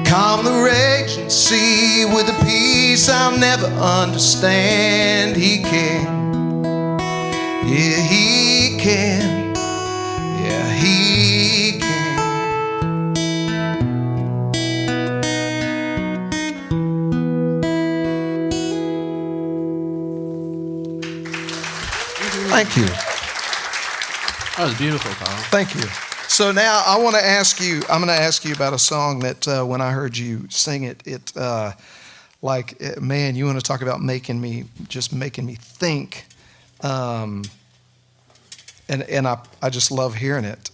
Calm the raging sea with a peace I'll never understand. He can. Yeah, he can. Yeah, he can. Thank you. That was beautiful, Kyle. Thank you. So now I'm going to ask you about a song that when I heard you sing it, man, you want to talk about making me think. And I just love hearing it.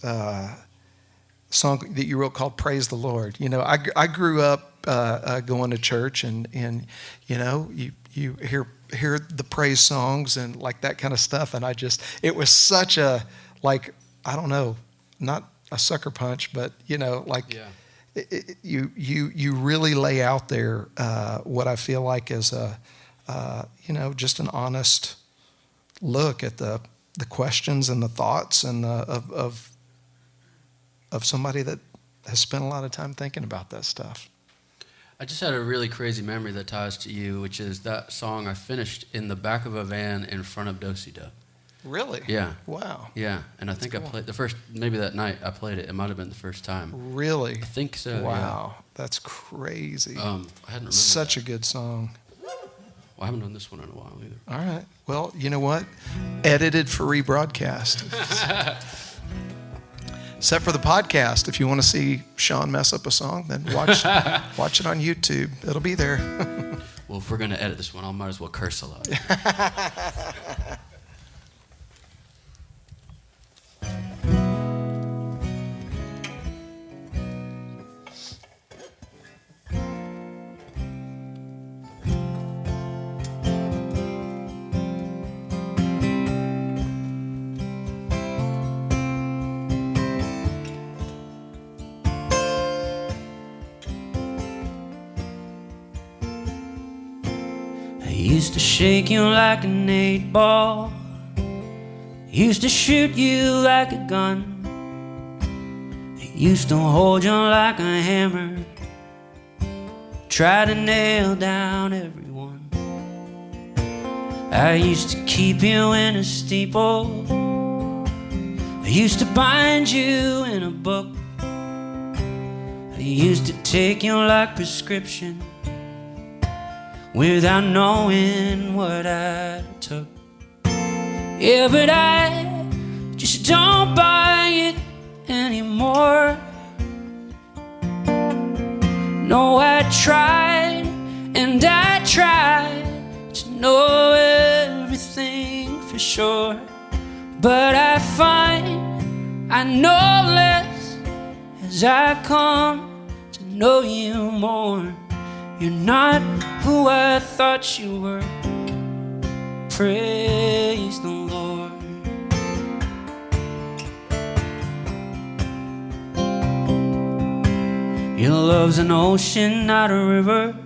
Song that you wrote called Praise the Lord. You know, I grew up going to church and you know, you hear the praise songs and like that kind of stuff, and it was such a, like, I don't know, not a sucker punch, but you know, like, yeah. You really lay out there what I feel like is a you know, just an honest look at the questions and the thoughts and of somebody that has spent a lot of time thinking about that stuff. I just had a really crazy memory that ties to you, which is that song I finished in the back of a van in front of Do-Si-Do. Really? Yeah. Wow. Yeah, and I think cool. I played the first, maybe that night I played it. It might have been the first time. Really? I think so. Wow, yeah. That's crazy. I hadn't remembered Such that. a good song. Well, I haven't done this one in a while either. All right. Well, you know what? Edited for rebroadcast. Except for the podcast. If you want to see Sean mess up a song, then watch it on YouTube. It'll be there. Well, if we're going to edit this one, I might as well curse a lot. Used to shake you like an 8-ball. Used to shoot you like a gun. Used to hold you like a hammer. Try to nail down everyone. I used to keep you in a steeple. I used to bind you in a book. I used to take you like prescription without knowing what I took. Yeah, but I just don't buy it anymore. No, I tried and I tried to know everything for sure, but I find I know less as I come to know you more. You're not who I thought you were. Praise the Lord. Your love's an ocean, not a river,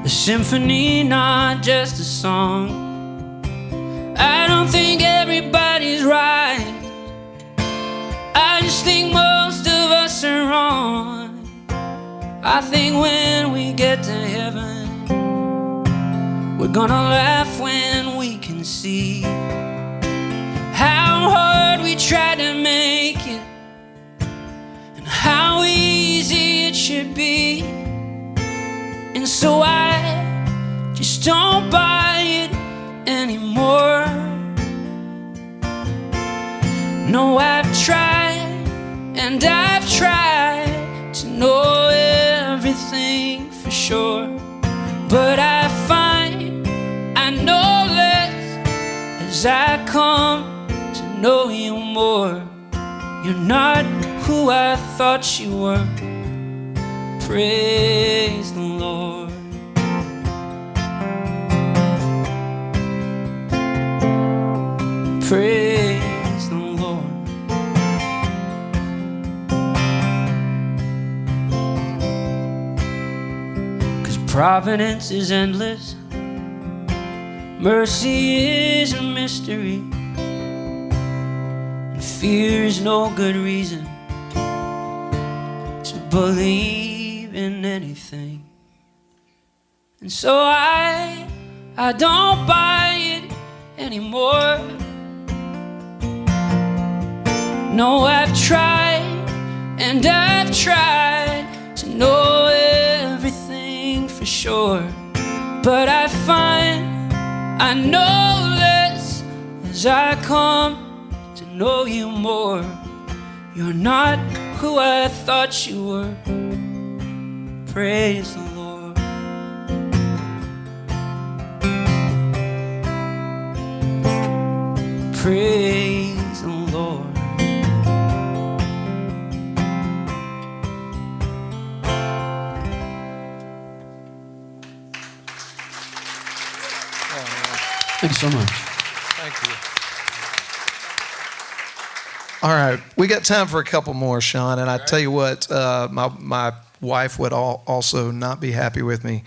a symphony, not just a song. I don't think everybody's right, I just think most of us are wrong. I think when we get to heaven, we're gonna laugh when we can see how hard we tried to make it and how easy it should be. And so I just don't buy it anymore. No, I've tried and I've tried to know everything for sure, but I find I know less as I come to know you more. You're not who I thought you were. Praise the Lord. Praise the Lord. Providence is endless, mercy is a mystery, and fear is no good reason to believe in anything. And so I don't buy it anymore. No, I've tried and I've tried to know everything for sure, but I find I know less as I come to know you more. You're not who I thought you were. Praise the Lord. Praise the Lord. Thank you so much. Thank you. All right, we got time for a couple more, Sean. And I tell you what, my wife would also not be happy with me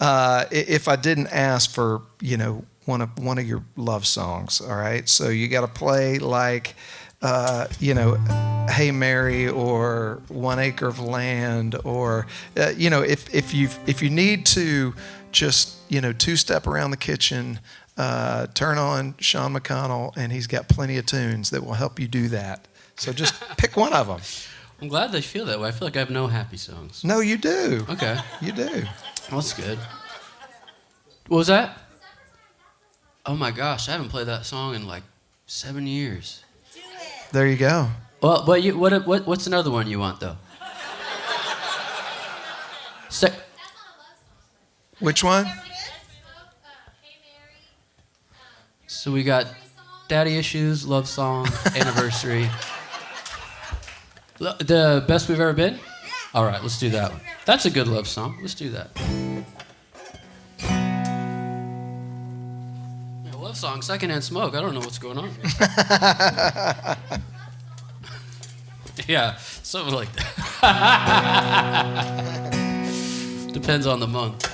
if I didn't ask for one of your love songs. All right, so you got to play like Hey Mary or 1 Acre of Land, or if you need to just two-step around the kitchen. Turn on Sean McConnell, and he's got plenty of tunes that will help you do that. So just pick one of them. I'm glad they feel that way. I feel like I have no happy songs. No, you do. Okay. You do. Well, that's good. What was that? Oh my gosh, I haven't played that song in like 7 years. There you go. Well, but what's another one you want though? Which one? So we got Daddy Issues, Love Song, Anniversary. The Best We've Ever Been? All right, let's do that one. That's a good love song. Let's do that. Yeah, love song, Secondhand Smoke. I don't know what's going on here. Yeah, something like that. Depends on the month.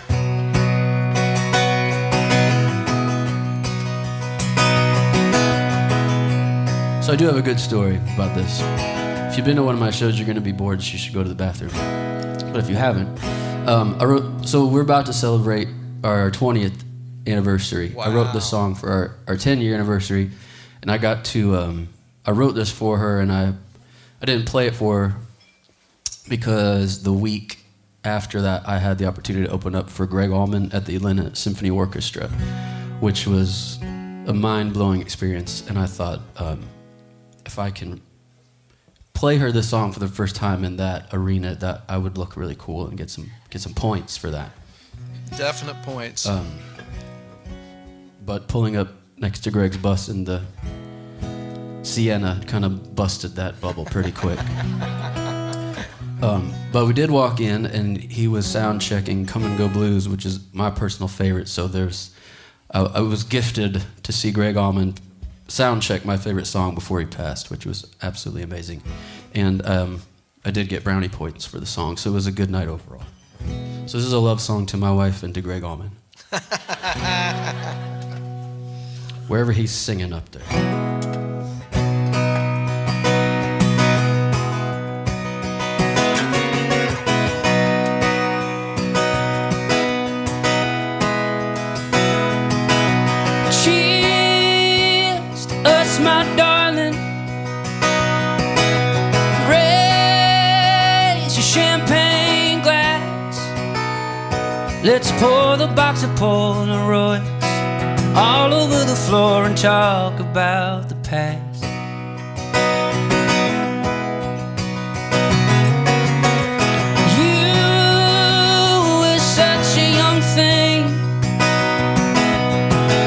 So I do have a good story about this. If you've been to one of my shows, you're going to be bored, so you should go to the bathroom. But if you haven't, so we're about to celebrate our 20th anniversary. Wow. I wrote this song for our 10-year anniversary, and I got to, I wrote this for her, and I didn't play it for her because the week after that, I had the opportunity to open up for Greg Allman at the Atlanta Symphony Orchestra, which was a mind-blowing experience, and I thought if I can play her this song for the first time in that arena, that I would look really cool and get some points for that. Definite points. But pulling up next to Greg's bus in the Sienna kind of busted that bubble pretty quick. But we did walk in, and he was sound checking Come and Go Blues, which is my personal favorite. So I was gifted to see Greg Allman sound check my favorite song before he passed, which was absolutely amazing. And I did get brownie points for the song, so it was a good night overall. So this is a love song to my wife and to Greg Allman. Wherever he's singing up there. My darling, raise your champagne glass. Let's pour the box of Polaroids all over the floor and talk about the past. You were such a young thing,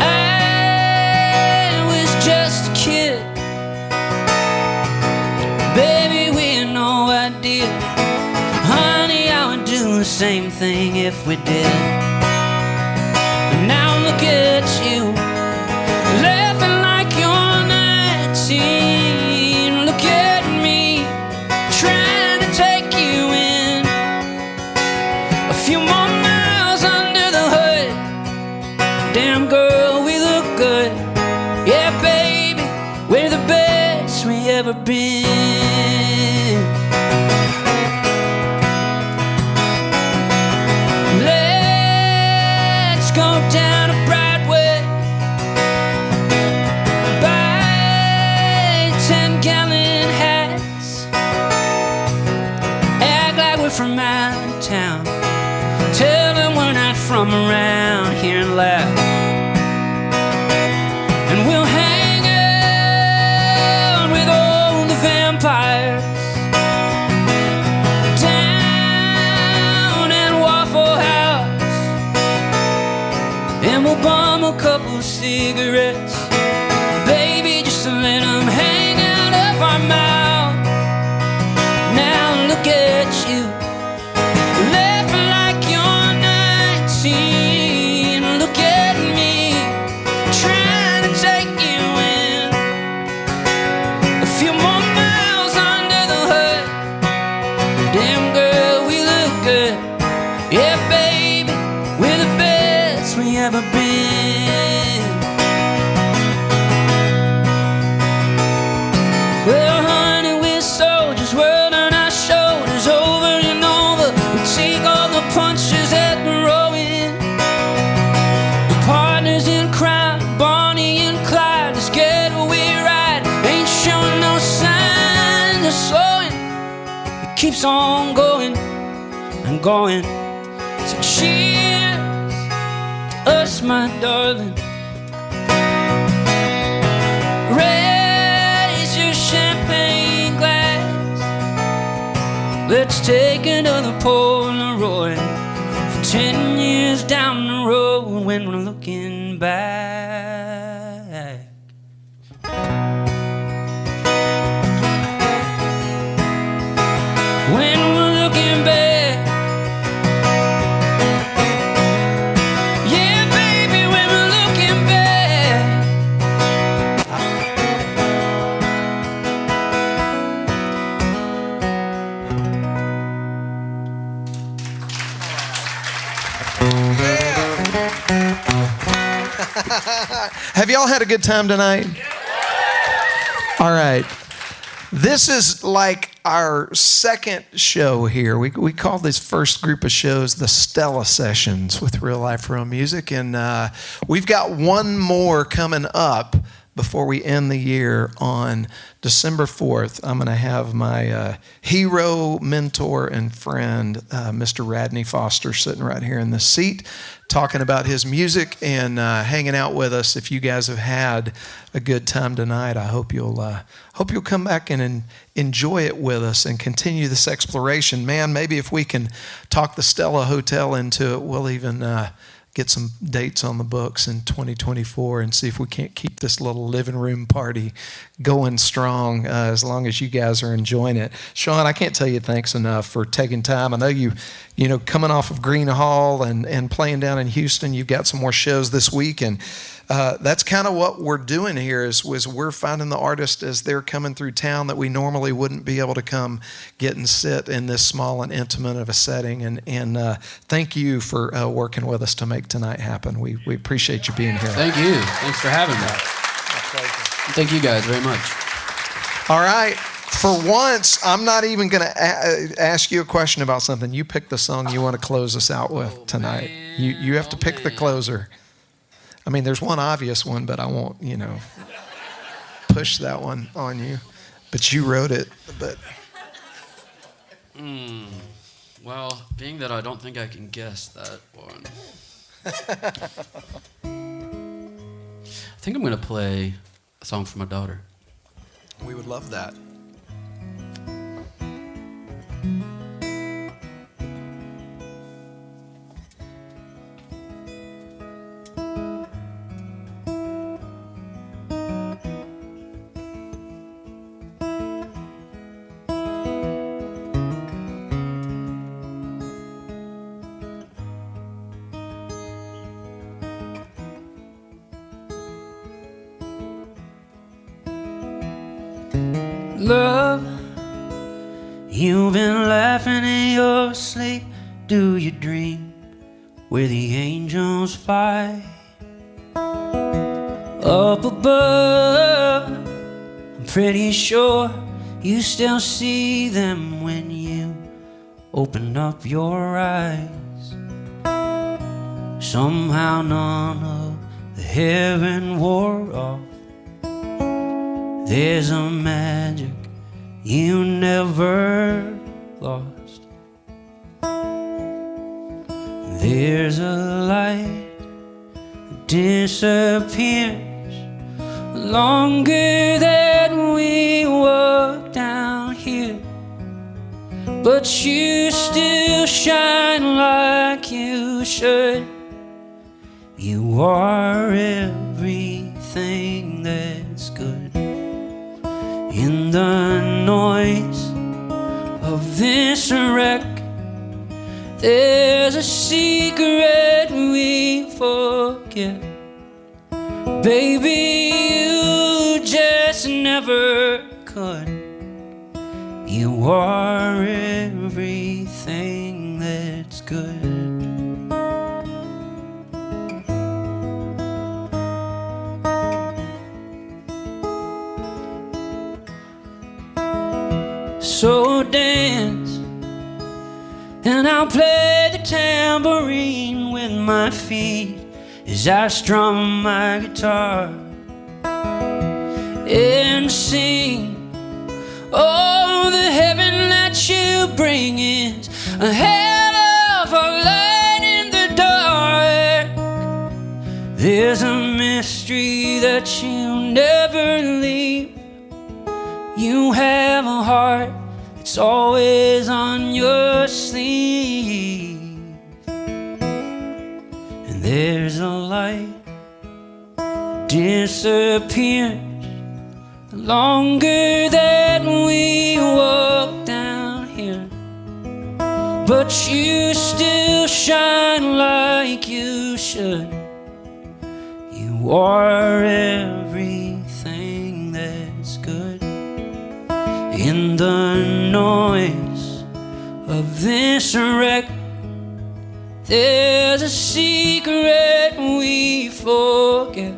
I was just a kid. Baby, we had no idea, honey, I would do the same thing if we did. And now look at you, laughing like you're 19. Look at me, trying to take you in. A few more miles under the hood. Damn girl, we look good. Yeah, baby, we're the best we ever been. Let's go down to Broadway, buy 10-gallon hats, act like we're from out of town, tell them we're not from around here and laugh. And we'll hang out with all the vampires down at Waffle House, and we'll bum a couple of cigarettes, baby, just to let them hang out of our mouth. Now look at you, laughing like you're 19. Look at me, trying to take you in. A few more miles under the hood. Damn girl, we look good. Yeah, baby, we're the best we ever been. Well, honey, we're soldiers, world on our shoulders, over and over. We take all the punches that we're rowing. The partners in crime, Bonnie and Clyde, let's get where we ride. Ain't showing no signs of slowing. It keeps on going and going. So cheers to us, my darling. Raise your champagne glass. Let's take another Polaroid for 10 years down the road when we're looking back. When we're looking back. Yeah, baby, when we're looking back. Have y'all had a good time tonight? All right. This is like our second show here. We call this first group of shows the Stella Sessions with Real Life Real Music. And we've got one more coming up before we end the year on December 4th, I'm going to have my hero, mentor, and friend, Mr. Radney Foster, sitting right here in this seat, talking about his music and hanging out with us. If you guys have had a good time tonight, I hope you'll come back and enjoy it with us and continue this exploration. Man, maybe if we can talk the Stella Hotel into it, we'll even get some dates on the books in 2024 and see if we can't keep this little living room party going strong as long as you guys are enjoying it. Sean, I can't tell you thanks enough for taking time. I know you coming off of Green Hall and playing down in Houston, you've got some more shows this week, and that's kind of what we're doing here is we're finding the artists as they're coming through town that we normally wouldn't be able to come get and sit in this small and intimate of a setting. And thank you for working with us to make tonight happen. We appreciate you being here. Thank you. Thanks for having me. Thank you guys very much. All right. For once, I'm not even going to ask you a question about something. You pick the song you want to close us out with tonight. You have to pick the closer. I mean, there's one obvious one, but I won't, push that one on you. But you wrote it. But Well, being that I don't think I can guess that one, I think I'm going to play a song for my daughter. we would love that. Love, you've been laughing in your sleep. Do you dream where the angels fly? Up above, I'm pretty sure you still see them when you open up your eyes. Somehow none of the heaven wore off. There's a magic you never lost. There's a light that disappears longer than we walk down here, but you still shine like you should. You are everything that's good. In the noise of this wreck, there's a secret we forget. Baby, you just never could. You are everything that's good. So dance, and I'll play the tambourine with my feet as I strum my guitar and sing. Oh, the heaven that you bring is ahead of our light in the dark. There's a mystery that you never leave. You have a heart that's always on your sleeve. And there's a light that disappears the longer that we walk down here, but you still shine like you should. You are everything that's good. In the noise of this wreck, there's a secret we forget.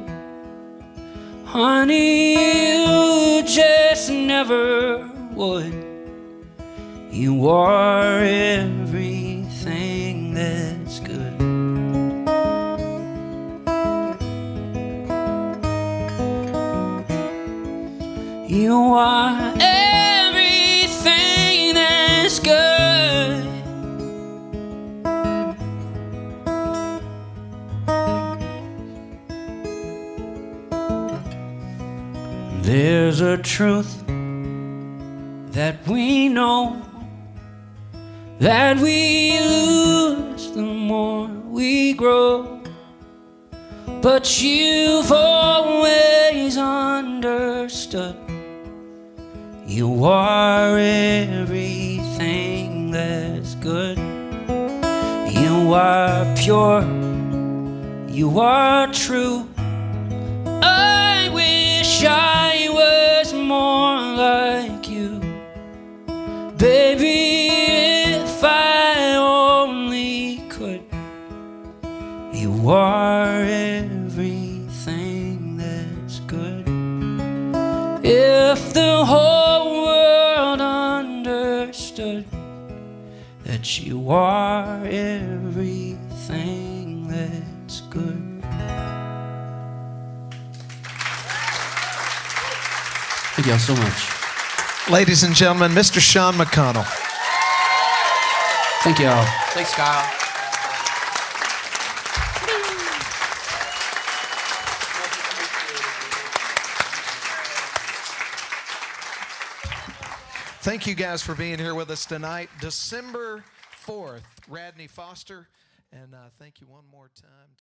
Honey, you just never would. You are everything that's good. You are everything that's good. There's a truth that we know, that we lose the more we grow. But you've always understood. You are everything that's good. You are pure. You are true. I wish I was more like you. Baby, if I only could. You are everything that's good. If the whole world understood that you are everything that's good. Thank y'all so much. Ladies and gentlemen, Mr. Sean McConnell. Thank y'all. Thanks, Kyle. Thank you guys for being here with us tonight. December 4th, Radney Foster. And thank you one more time.